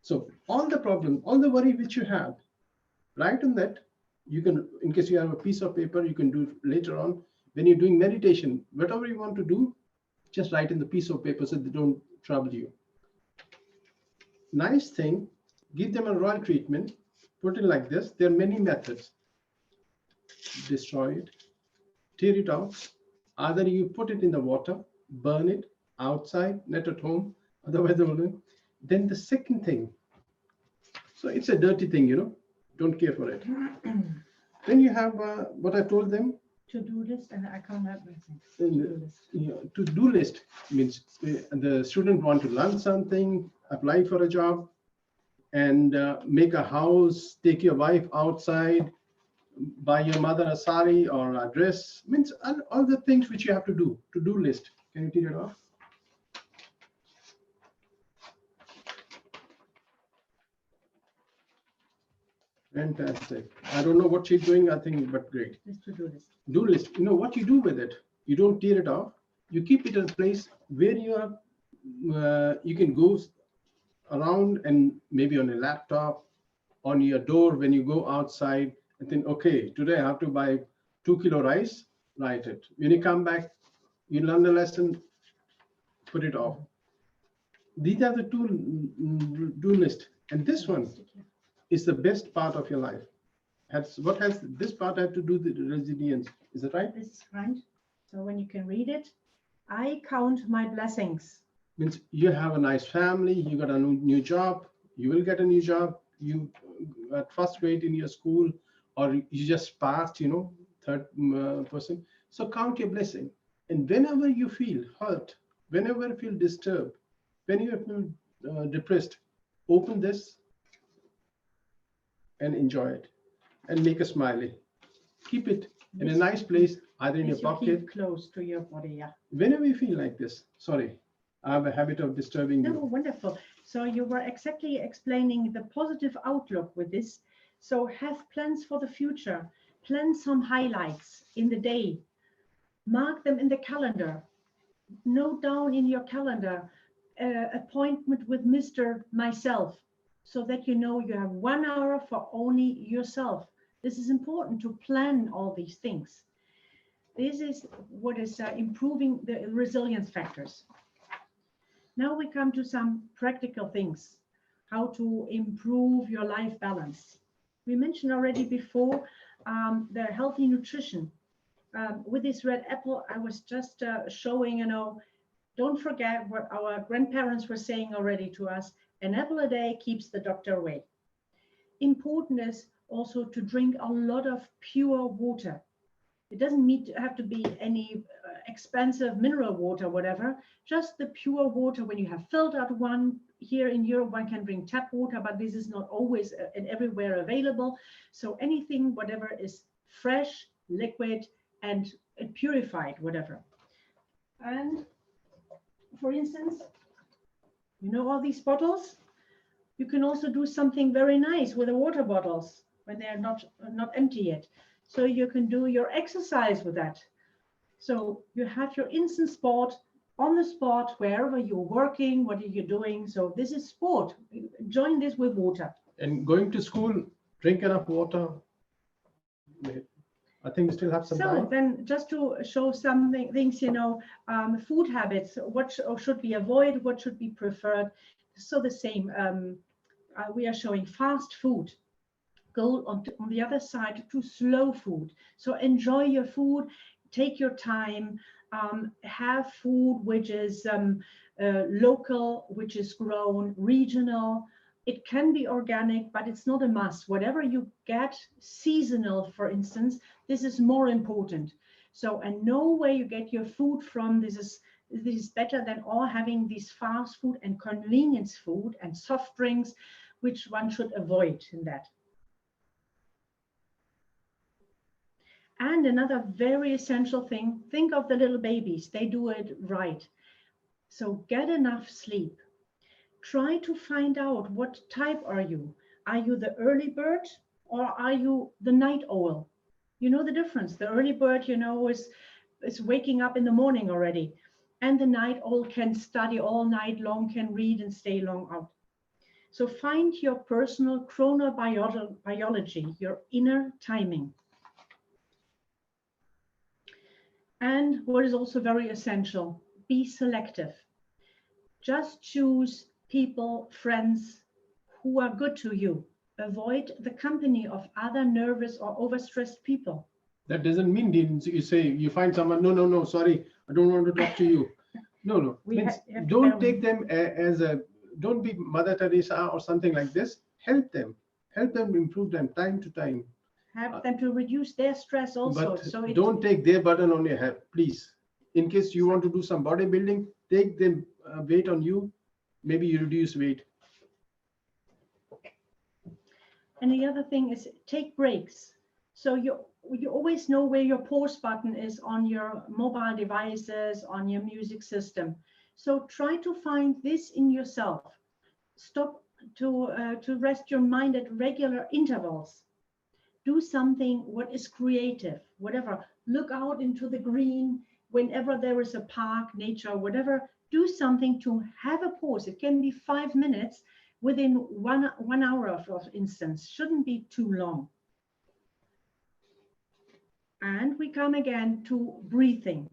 So all the problem, all the worry which you have, write on that. You can, in case you have a piece of paper, you can do it later on. When you're doing meditation, whatever you want to do, just write in the piece of paper so they don't trouble you. Nice thing, give them a royal treatment, put it like this. There are many methods. Destroy it, tear it off. Either you put it in the water, burn it outside, not at home, otherwise they will. Then the second thing, so it's a dirty thing, don't care for it. Then you have what I told them. To-do list, and I can't have anything. To-do list means the student want to learn something, apply for a job, and make a house, take your wife outside, buy your mother a sari or a dress, means all the things which you have to do. To-do list. Can you take it off? Fantastic. I don't know what she's doing, I think, but great. This to-do list. Do list. What you do with it? You don't tear it off. You keep it in a place where you are. You can go around and maybe on a laptop, on your door when you go outside, and think, okay, today I have to buy 2 kilo rice. Write it. When you come back, you learn the lesson. Put it off. These are the two do list, and this one is the best part of your life. What has this part have to do with resilience? Is that right? This is right. So when you can read it, I count my blessings. Means you have a nice family, you got a new job, you will get a new job, you got first grade in your school, or you just passed, third person. So count your blessing. And whenever you feel hurt, whenever you feel disturbed, when you feel depressed, open this and enjoy it and make a smiley. Keep it in a nice place, either in your pocket. Keep close to your body, yeah. Whenever you feel like this, sorry, I have a habit of disturbing No, you. wonderful. So you were exactly explaining the positive outlook with this. So have plans for the future. Plan some highlights in the day. Mark them in the calendar. Note down in your calendar appointment with Mr. Myself, so that you know you have 1 hour for only yourself. This is important to plan all these things. This is what is improving the resilience factors. Now we come to some practical things, how to improve your life balance. We mentioned already before the healthy nutrition. With this red apple, I was just showing, don't forget what our grandparents were saying already to us, an apple a day keeps the doctor away. Important is also to drink a lot of pure water. It doesn't have to be any expensive mineral water, whatever, just the pure water. When you have filtered one, here in Europe, one can drink tap water, but this is not always and everywhere available. So anything, whatever is fresh, liquid, and purified, whatever. And for instance, all these bottles, you can also do something very nice with the water bottles when they are not empty yet. So you can do your exercise with that. So you have your instant sport on the spot, wherever you're working, what are you doing? So this is sport. Join this with water. And going to school, drink enough water. I think we still have some time. So then just to show some things, food habits, what should we avoid, what should be preferred. So the same, we are showing fast food. Go on the other side to slow food. So enjoy your food, take your time, have food which is local, which is grown, regional. It can be organic, but it's not a must. Whatever you get, seasonal, for instance, this is more important. So, and know where you get your food from. This is better than all having these fast food and convenience food and soft drinks, which one should avoid in that. And another very essential thing, think of the little babies, they do it right. So get enough sleep. Try to find out what type are you. Are you the early bird or are you the night owl? You know the difference. The early bird, is waking up in the morning already. And the night owl can study all night long, can read and stay long out. So find your personal chronobiology, your inner timing. And what is also very essential, be selective. Just choose people, friends who are good to you. Avoid the company of other nervous or overstressed people. That doesn't mean you say you find someone, no, sorry, I don't want to talk to you. No. Don't take them as don't be Mother Teresa or something like this. Help them improve them time to time. Have them to reduce their stress also. But don't take their burden on your head, please. In case you want to do some bodybuilding, take them weight on you. Maybe you reduce weight. And the other thing is take breaks. So you always know where your pause button is on your mobile devices, on your music system. So try to find this in yourself. Stop to rest your mind at regular intervals. Do something what is creative, whatever. Look out into the green whenever there is a park, nature, whatever. Do something to have a pause. It can be 5 minutes within one hour, for instance. Shouldn't be too long. And we come again to breathing.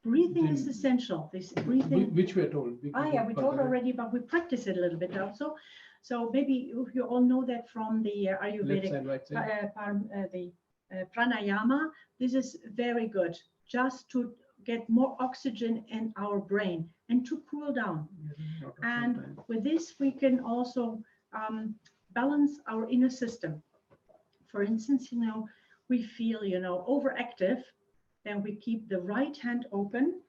Breathing is essential. This breathing. Which we are told. Yeah, we told already, but we practice it a little bit also. So maybe you all know that from the Ayurvedic, pranayama. This is very good, just to get more oxygen in our brain and to cool down. And with this, we can also balance our inner system. For instance, we feel, overactive, then we keep the right hand open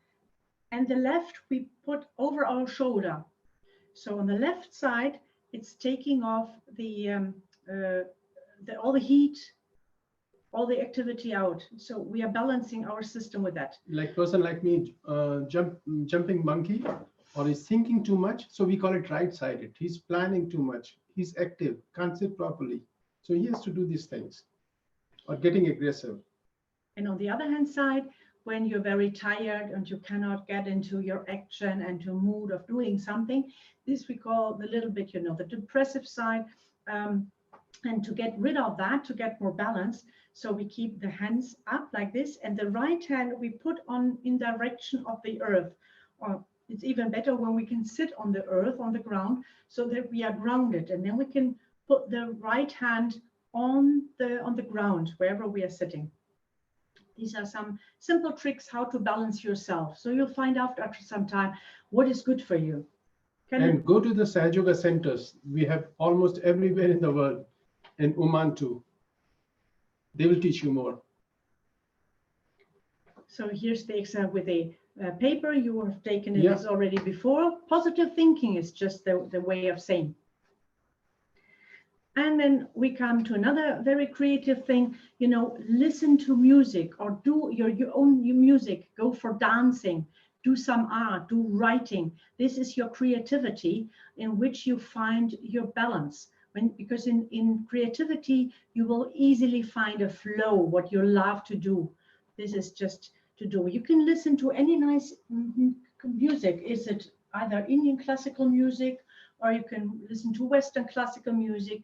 and the left we put over our shoulder. So on the left side, it's taking off all the heat, all the activity out. So we are balancing our system with that. Like person like me, jumping monkey, or is thinking too much. So we call it right-sided. He's planning too much. He's active, can't sit properly. So he has to do these things, or getting aggressive. And on the other hand side, when you're very tired and you cannot get into your action and to mood of doing something, this we call the little bit, the depressive side. And to get rid of that, to get more balance, so we keep the hands up like this, and the right hand we put on in direction of the earth. Or it's even better when we can sit on the earth, on the ground, so that we are grounded, and then we can put the right hand on the ground wherever we are sitting. These are some simple tricks how to balance yourself. So you'll find out after some time what is good for you. Go to the Sahaja Yoga centers. We have almost everywhere in the world, in Oman too. They will teach you more. So here's the example with a paper. You have taken it already before. Positive thinking is just the way of saying. And then we come to another very creative thing, listen to music or do your own music, go for dancing, do some art, do writing. This is your creativity in which you find your balance. Because in creativity, you will easily find a flow, what you love to do. This is just to do. You can listen to any nice music. Is it either Indian classical music, or you can listen to Western classical music,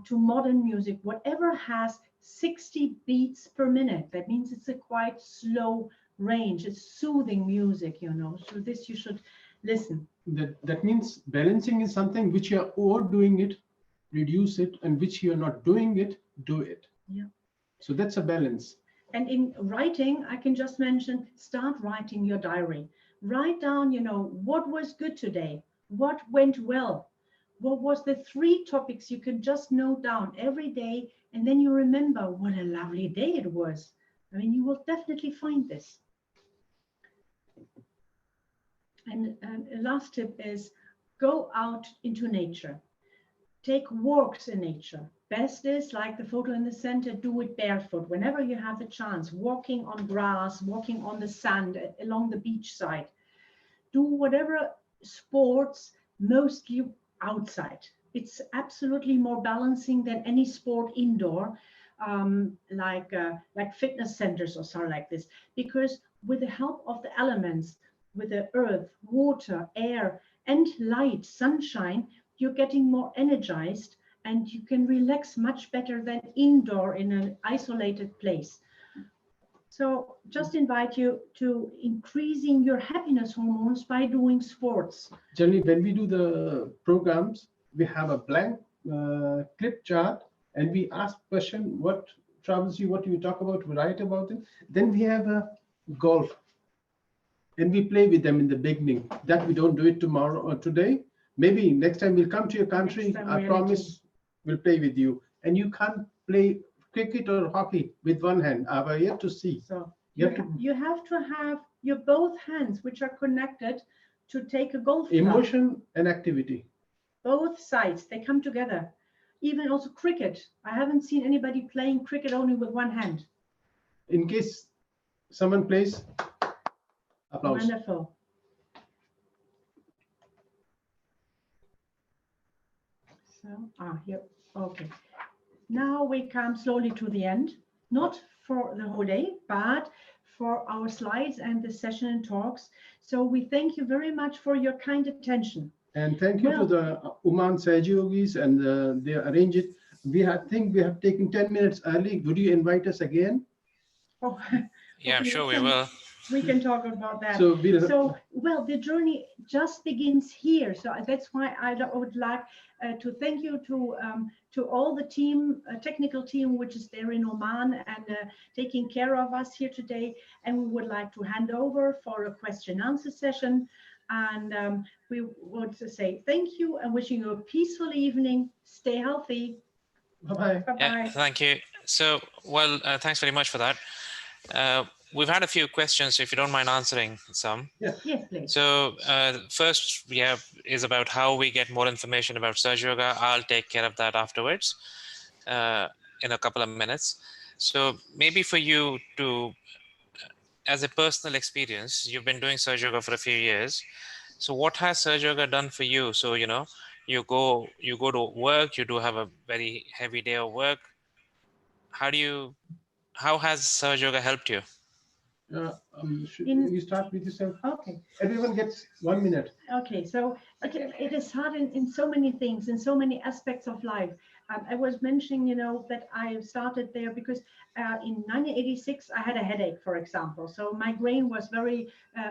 to modern music, whatever has 60 beats per minute. That means it's a quite slow range. It's soothing music, So this you should listen. That means balancing is something which you are overdoing it, reduce it, and which you are not doing it, do it. Yeah. So that's a balance. And in writing, I can just mention, start writing your diary. Write down, what was good today, what went well, what was the 3 topics you can just note down every day, and then you remember what a lovely day it was. I mean, you will definitely find this. And a last tip is go out into nature. Take walks in nature. Best is, like the photo in the center, do it barefoot. Whenever you have the chance, walking on grass, walking on the sand, along the beach side. Do whatever sports, mostly outside. It's absolutely more balancing than any sport indoor, like fitness centers or something like this. Because with the help of the elements, with the earth, water, air, and light, sunshine, you're getting more energized and you can relax much better than indoor in an isolated place. So just invite you to increasing your happiness hormones by doing sports. Generally, when we do the programs, we have a blank clip chart and we ask question, what troubles you, what do you talk about, we write about it. Then we have a golf and we play with them in the beginning. That we don't do it tomorrow or today. Maybe next time we'll come to your country, I promise we'll play with you. And you can't play cricket or hockey with one hand. I've yet to see. So you have to have your both hands, which are connected, to take a golf club. Emotion and activity. Both sides, they come together. Even also cricket. I haven't seen anybody playing cricket only with one hand. In case someone plays, applause. Wonderful. So, here, okay. Now we come slowly to the end, not for the whole day, but for our slides and the session and talks. So we thank you very much for your kind attention. And thank you to the Oman Sahaja Yogis, and they arrange it. I think we have taken 10 minutes early. Would you invite us again? Oh, yeah, I'm sure we will. we can talk about that. So, Well, the journey just begins here. So that's why I would like to thank you to all the team, technical team, which is there in Oman and taking care of us here today. And we would like to hand over for a question answer session. And we want to say thank you and wishing you a peaceful evening. Stay healthy. bye-bye. Bye-bye. Yeah, thank you. So, well, thanks very much for that. We've had a few questions, if you don't mind answering some. Yes, please. So first we have is about how we get more information about Sahaja Yoga. I'll take care of that afterwards in a couple of minutes. So maybe for you to, as a personal experience, you've been doing Sahaja Yoga for a few years. So what has Sahaja Yoga done for you? So, you know, you go to work, you do have a very heavy day of work. How has Sahaja Yoga helped you? You start with yourself. Okay. Everyone gets 1 minute. Okay, so it is hard in so many things, in so many aspects of life. I was mentioning, you know, that I started there because in 1986 I had a headache, for example. So migraine was very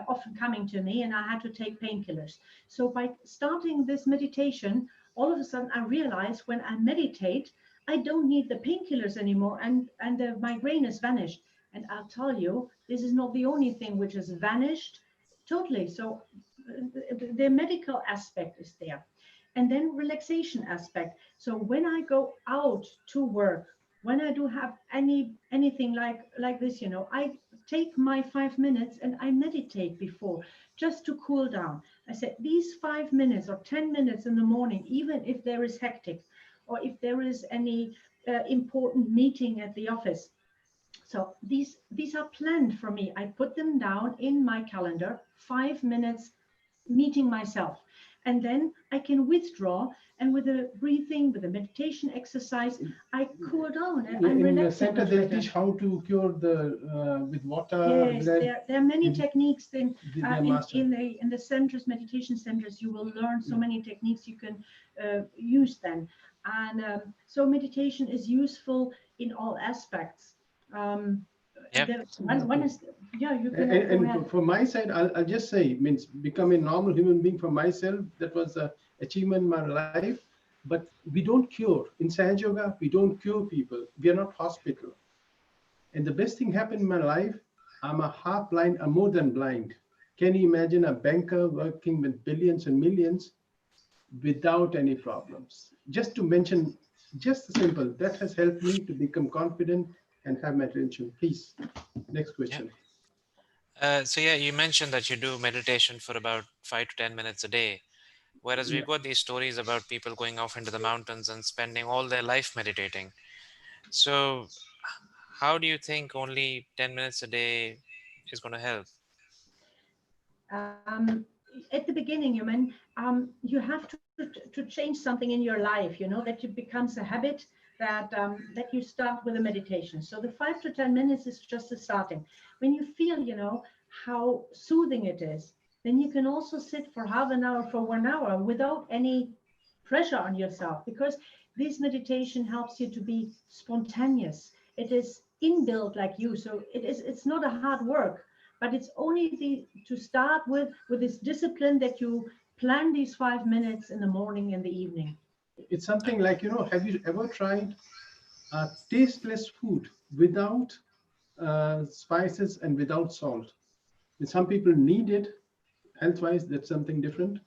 often coming to me, and I had to take painkillers. So by starting this meditation, all of a sudden I realized when I meditate, I don't need the painkillers anymore, and the migraine has vanished. And I'll tell you, this is not the only thing which has vanished totally. So the medical aspect is there, and then relaxation aspect. So when I go out to work, when I do have anything like this, you know, I take my 5 minutes and I meditate before, just to cool down. I said these 5 minutes or 10 minutes in the morning, even if there is hectic or if there is any important meeting at the office. So these are planned for me. I put them down in my calendar, 5 minutes meeting myself. And then I can withdraw, and with the breathing, with the meditation exercise, I cool down and I'm In the relaxing. center, they teach how to cure the with water. Yes, there are many techniques. In master. the centers, meditation centers, you will learn so many techniques you can use then. And so meditation is useful in all aspects. Yeah. One is, yeah, you can. And for my side, I'll just say, means become a normal human being for myself. That was an achievement in my life. But we don't cure. In Sahaja Yoga, we don't cure people. We are not hospital. And the best thing happened in my life, I'm a half blind, I'm more than blind. Can you imagine a banker working with billions and millions without any problems? Just to mention, just simple, that has helped me to become confident and have my attention. Please, next question. So yeah, you mentioned that you do meditation for about 5 to 10 minutes a day. Whereas we've got these stories about people going off into the mountains and spending all their life meditating. So how do you think only 10 minutes a day is going to help? At the beginning, you have to change something in your life, you know, that it becomes a habit that that you start with a meditation. So the 5 to 10 minutes is just a starting. When you feel, you know, how soothing it is, then you can also sit for half an hour, for 1 hour without any pressure on yourself, because this meditation helps you to be spontaneous. It is inbuilt like you, so it's not a hard work, but it's only to start with this discipline that you plan these 5 minutes in the morning and the evening. It's something like, you know, have you ever tried tasteless food without spices and without salt? And some people need it health-wise. That's something different.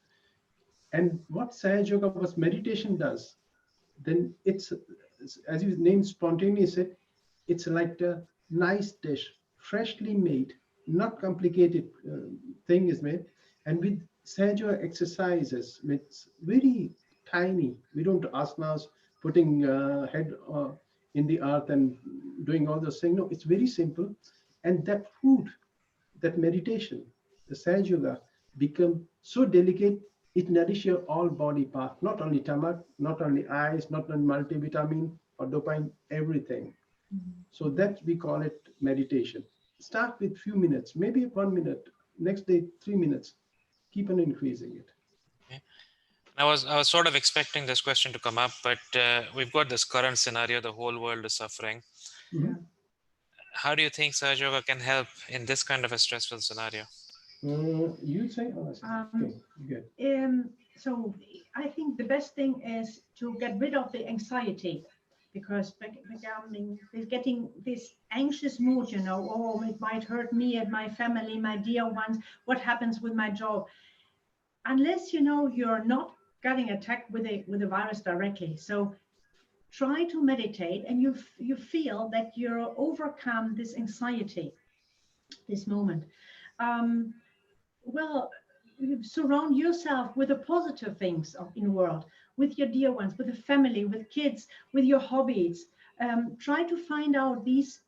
And what Sahaja Yoga was meditation does, then it's, as you named spontaneous, it's like a nice dish, freshly made, not complicated thing is made. And with Sahaja Yoga exercises, it's very tiny. We don't do asanas, putting head in the earth and doing all those things. No, it's very simple. And that food, that meditation, the Sahaja Yoga, become so delicate, it nourishes your all body part, not only stomach, not only eyes, not only multivitamin or dopamine, everything. So that we call it meditation. Start with few minutes, maybe 1 minute, next day 3 minutes, keep on increasing it. Okay. I was sort of expecting this question to come up, but we've got this current scenario, the whole world is suffering. Mm-hmm. how do you think Sahaja Yoga can help in this kind of a stressful scenario? You say, oh, okay, good. So I think the best thing is to get rid of the anxiety, because getting this anxious mood, oh, it might hurt me and my family, my dear ones, what happens with my job? Unless you're not getting attacked with a virus directly. So try to meditate, and you feel that you're overcome this anxiety, this moment. Um, well, you surround yourself with the positive things in the world, with your dear ones, with the family, with kids, with your hobbies. Try to find out these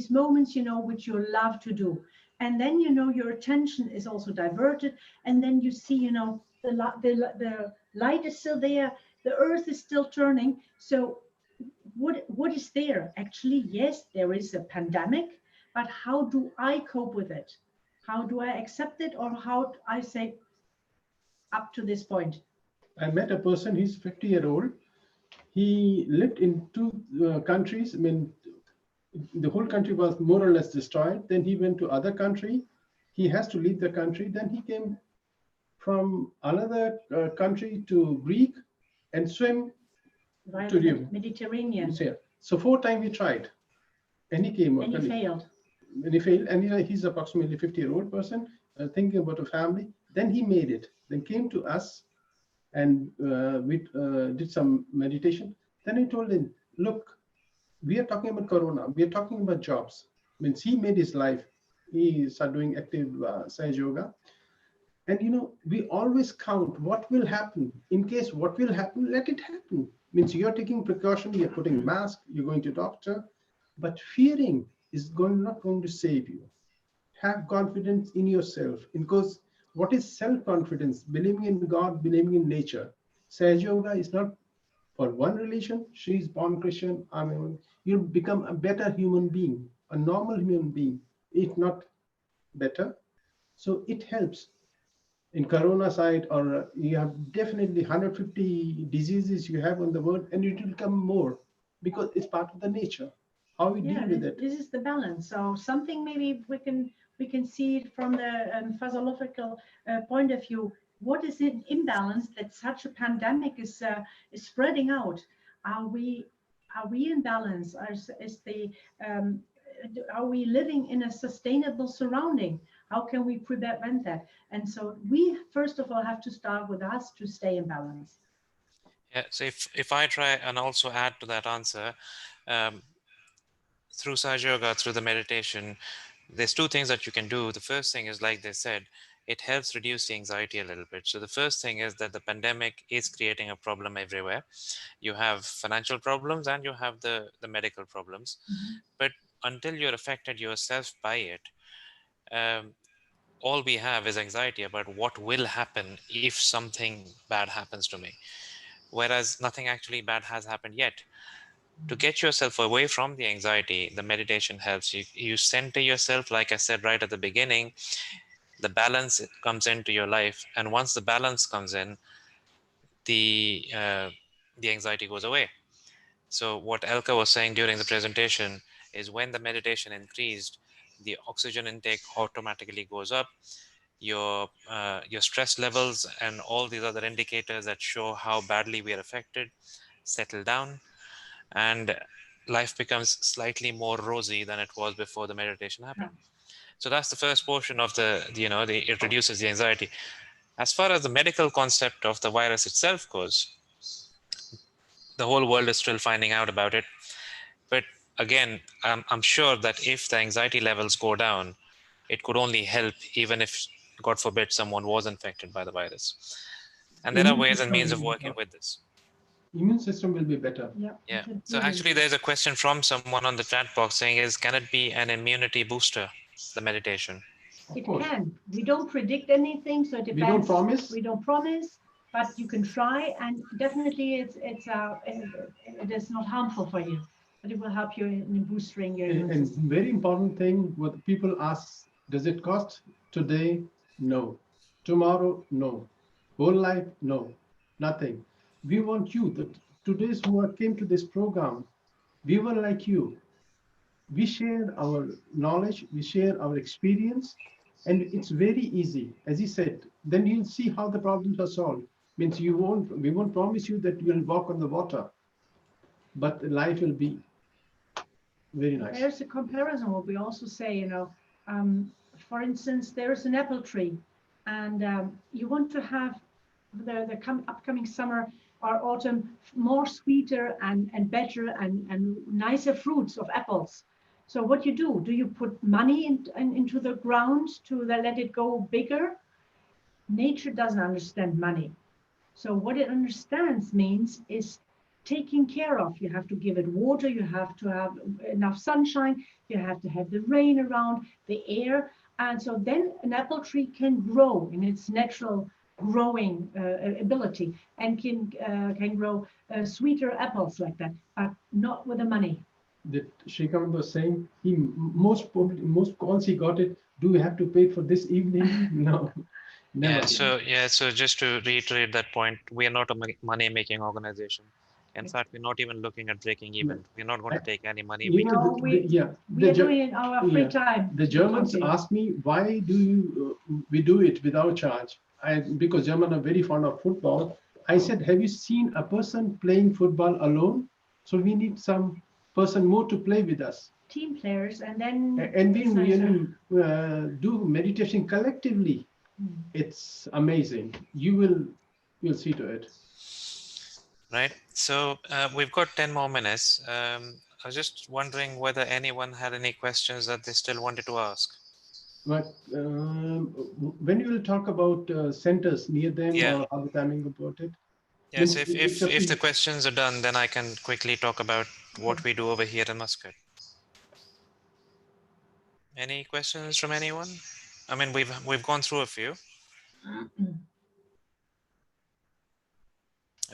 moments, which you love to do, and then your attention is also diverted, and then you see, the light is still there, the earth is still turning. So what is there? Actually, yes, there is a pandemic, but how do I cope with it? How do I accept it, or how do I say up to this point? I met a person, he's 50-year-old. He lived in two countries. I mean, the whole country was more or less destroyed. Then he went to other country. He has to leave the country. Then he came from another country to Greek and swim Via to the Rio. Mediterranean, So 4 times he tried, and he came and up. he failed. And he failed, and he's approximately 50-year-old person thinking about a family. Then he made it. Then came to us, and we did some meditation. Then I told him, look, we are talking about Corona. We are talking about jobs. Means he made his life. He started doing active Sahaja Yoga. And we always count what will happen. In case what will happen, let it happen. Means you're taking precaution, you're putting mask, you're going to doctor, but fearing is not going to save you. Have confidence in yourself, because what is self-confidence? Believing in God, believing in nature. Sahaja Yoga is not for one religion. She's born Christian. I mean, you'll become a better human being, a normal human being, if not better. So it helps. In Corona side, or you have definitely 150 diseases you have on the world, and it will come more because it's part of the nature. How we deal with it. This is the balance. So something maybe we can see it from the physiological point of view. What is it imbalance that such a pandemic is spreading out? Are we in balance? Um, are we living in a sustainable surrounding? How can we prevent that? And so we first of all have to start with us to stay in balance. Yeah. So if I try and also add to that answer, through Sahaja Yoga, through the meditation, there's two things that you can do. The first thing is, like they said, it helps reduce the anxiety a little bit. So the first thing is that the pandemic is creating a problem everywhere. You have financial problems and you have the medical problems. Mm-hmm. But until you're affected yourself by it, all we have is anxiety about what will happen if something bad happens to me. Whereas nothing actually bad has happened yet. To get yourself away from the anxiety, the meditation helps you. You center yourself, like I said right at the beginning, the balance comes into your life. And once the balance comes in, the anxiety goes away. So what Elka was saying during the presentation is when the meditation increased, the oxygen intake automatically goes up. Your stress levels and all these other indicators that show how badly we are affected settle down, and life becomes slightly more rosy than it was before the meditation happened. So that's the first portion of it reduces the anxiety. As far as the medical concept of the virus itself goes, the whole world is still finding out about it. But again, I'm sure that if the anxiety levels go down, it could only help, even if, God forbid, someone was infected by the virus. And there are ways and means of working with this. Immune system will be better. Yeah. So actually, there's a question from someone on the chat box saying, can it be an immunity booster, the meditation? It can. We don't predict anything, so it depends. We don't promise. We don't promise, but you can try, and definitely it is not harmful for you, but it will help you in boosting your immune And system. very important thing, what people ask, does it cost today? No. Tomorrow? No. Whole life? No. Nothing. We want you, that today's who came to this program, we were like you. We share our knowledge, we share our experience, and it's very easy. As he said, then you'll see how the problems are solved. Means we won't promise you that you'll walk on the water, but life will be very nice. There's a comparison. What we also say, for instance, there's an apple tree, and you want to have the upcoming summer or autumn more sweeter and better and nicer fruits of apples. So what you do? Do you put money into the ground to let it go bigger? Nature doesn't understand money. So what it understands means is taking care of. You have to give it water, you have to have enough sunshine, you have to have the rain around, the air. And so then an apple tree can grow in its natural growing ability and can grow sweeter apples like that, but not with the money. That Shrikant was saying, most calls he got it. Do we have to pay for this evening? No, never. So just to reiterate that point, we are not a money-making organization. In fact, we're not even looking at breaking even. We're not going to take any money. You know, No, we are doing it in our free time. The Germans asked me, why do you we do it without charge? Because Germans are very fond of football. I said, have you seen a person playing football alone? So we need some person more to play with us. Team players, and then do meditation collectively. It's amazing. You'll see to it. Right. So we've got 10 more minutes. I was just wondering whether anyone had any questions that they still wanted to ask. But when you will talk about centers near them, or how the timing about it? Yes, if the questions are done, then I can quickly talk about what we do over here in Muscat. Any questions from anyone? I mean, we've gone through a few.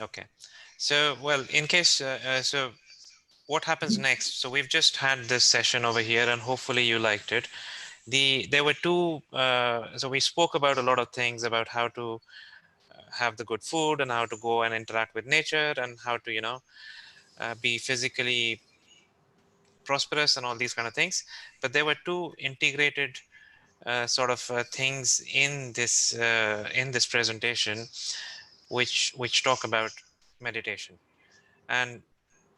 Okay. So, well, in case, so what happens next? So we've just had this session over here, and hopefully you liked it. There were two, so we spoke about a lot of things about how to have the good food and how to go and interact with nature and how to, be physically prosperous and all these kind of things. But there were two integrated things in this presentation, which talk about meditation. And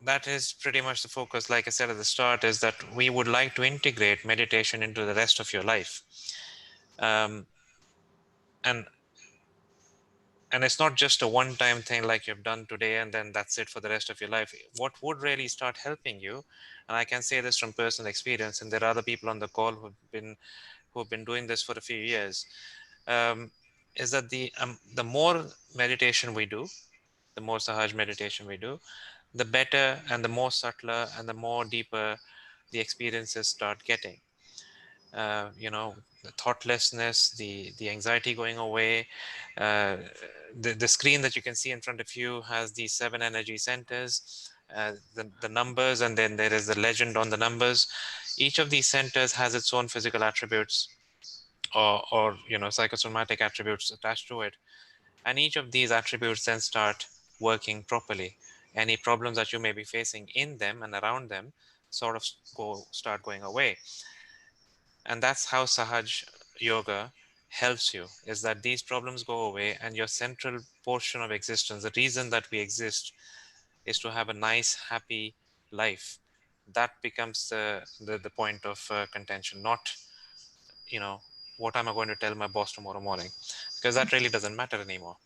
that is pretty much the focus, like I said at the start, is that we would like to integrate meditation into the rest of your life. And it's not just a one-time thing like you've done today and then that's it for the rest of your life. What would really start helping you, and I can say this from personal experience, and there are other people on the call who've been doing this for a few years, is that the more meditation we do, the more Sahaj meditation we do, the better and the more subtler and the more deeper the experiences start getting. The thoughtlessness, the anxiety going away. The screen that you can see in front of you has these 7 energy centers, the numbers, and then there is the legend on the numbers. Each of these centers has its own physical attributes or psychosomatic attributes attached to it. And each of these attributes then start working properly. Any problems that you may be facing in them and around them sort of start going away. And that's how Sahaj Yoga helps you, is that these problems go away and your central portion of existence, the reason that we exist, is to have a nice, happy life. That becomes the point of contention, not, what am I going to tell my boss tomorrow morning? Because that really doesn't matter anymore.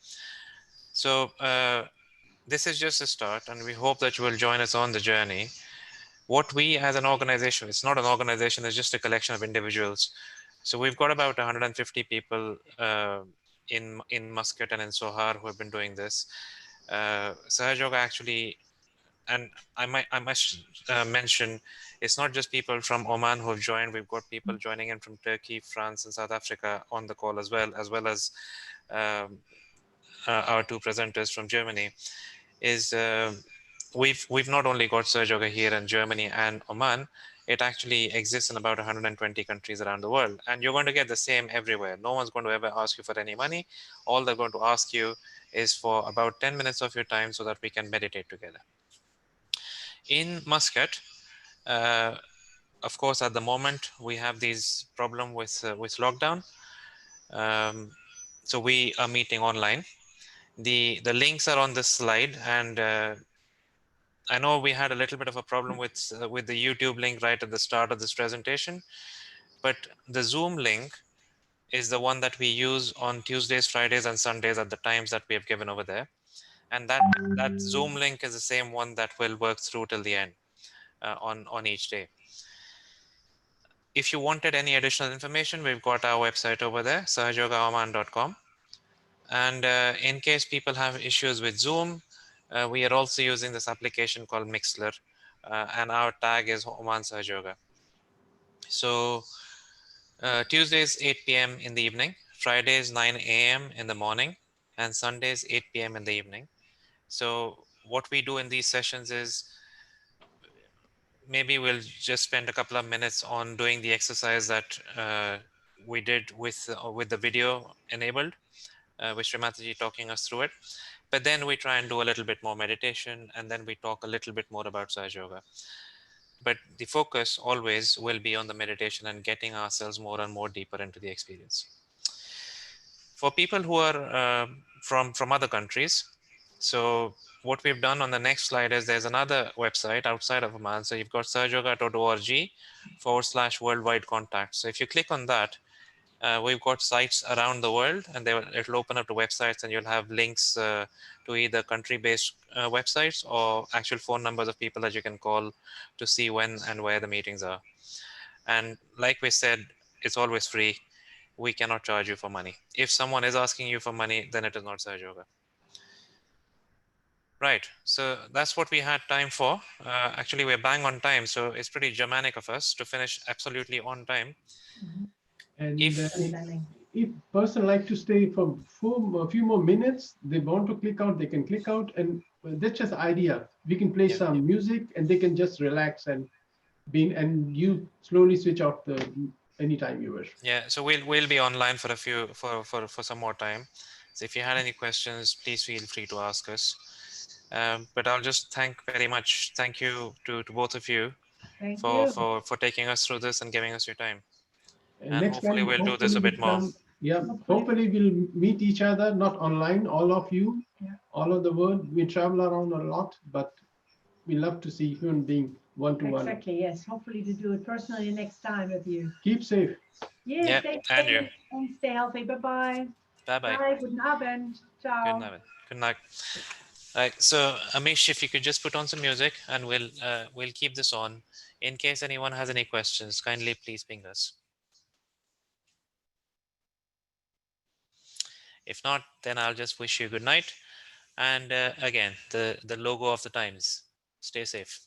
So this is just a start, and we hope that you will join us on the journey. What we as an organization, it's not an organization, it's just a collection of individuals. So we've got about 150 people in Muscat and in Sohar who have been doing this. Sahaj Yoga actually, and I must mention, it's not just people from Oman who have joined. We've got people joining in from Turkey, France, and South Africa on the call as well as our two presenters from Germany. We've not only got Sahaj Yoga here in Germany and Oman, it actually exists in about 120 countries around the world. And you're going to get the same everywhere. No one's going to ever ask you for any money. All they're going to ask you is for about 10 minutes of your time so that we can meditate together. In Muscat, of course, at the moment we have these problem with lockdown. So we are meeting online. The links are on this slide, and I know we had a little bit of a problem with the YouTube link right at the start of this presentation, but the Zoom link is the one that we use on Tuesdays, Fridays, and Sundays at the times that we have given over there. And that Zoom link is the same one that will work through till the end on each day. If you wanted any additional information, we've got our website over there, sahajogaoman.com. And in case people have issues with Zoom, we are also using this application called Mixler, and our tag is Oman Sahaj Yoga. So Tuesdays 8 p.m. in the evening, Fridays 9 a.m. in the morning, and Sundays 8 p.m. in the evening. So what we do in these sessions is maybe we'll just spend a couple of minutes on doing the exercise that we did with the video enabled, with Srimataji talking us through it. But then we try and do a little bit more meditation, and then we talk a little bit more about Sahaj Yoga. But the focus always will be on the meditation and getting ourselves more and more deeper into the experience. For people who are from other countries, so what we've done on the next slide is there's another website outside of Oman. So you've got sahajoga.org/worldwide contacts. So if you click on that, we've got sites around the world, and it'll open up to websites, and you'll have links to either country-based websites or actual phone numbers of people that you can call to see when and where the meetings are. And like we said, it's always free. We cannot charge you for money. If someone is asking you for money, then it is not Sahaj Yoga. Right, so that's what we had time for. Actually, we're bang on time, so it's pretty Germanic of us to finish absolutely on time. And If if person like to stay for a few more minutes, they want to click out, they can click out, and that's just idea. We can play some music, and they can just relax and and you slowly switch off the anytime you wish. Yeah, so we'll be online for a few for some more time. So if you had any questions, please feel free to ask us. But I'll just thank you to both of you for taking us through this and giving us your time. And And next hopefully time, we'll do this hopefully a we bit more. come. Yeah, hopefully we'll meet each other, not online, all of you, all of the world. We travel around a lot, but we love to see human being one-to-one. Exactly, yes. Hopefully to do it personally next time with you. Keep safe. Yeah, Yeah, stay and you. safe and stay healthy. Bye-bye. Bye-bye. Bye. Guten Abend. Good Ciao. night. Good night. Right. So Amish, if you could just put on some music, and we'll keep this on. In case anyone has any questions, kindly please ping us. If not, then I'll just wish you good night. And again, the logo of the times. Stay safe.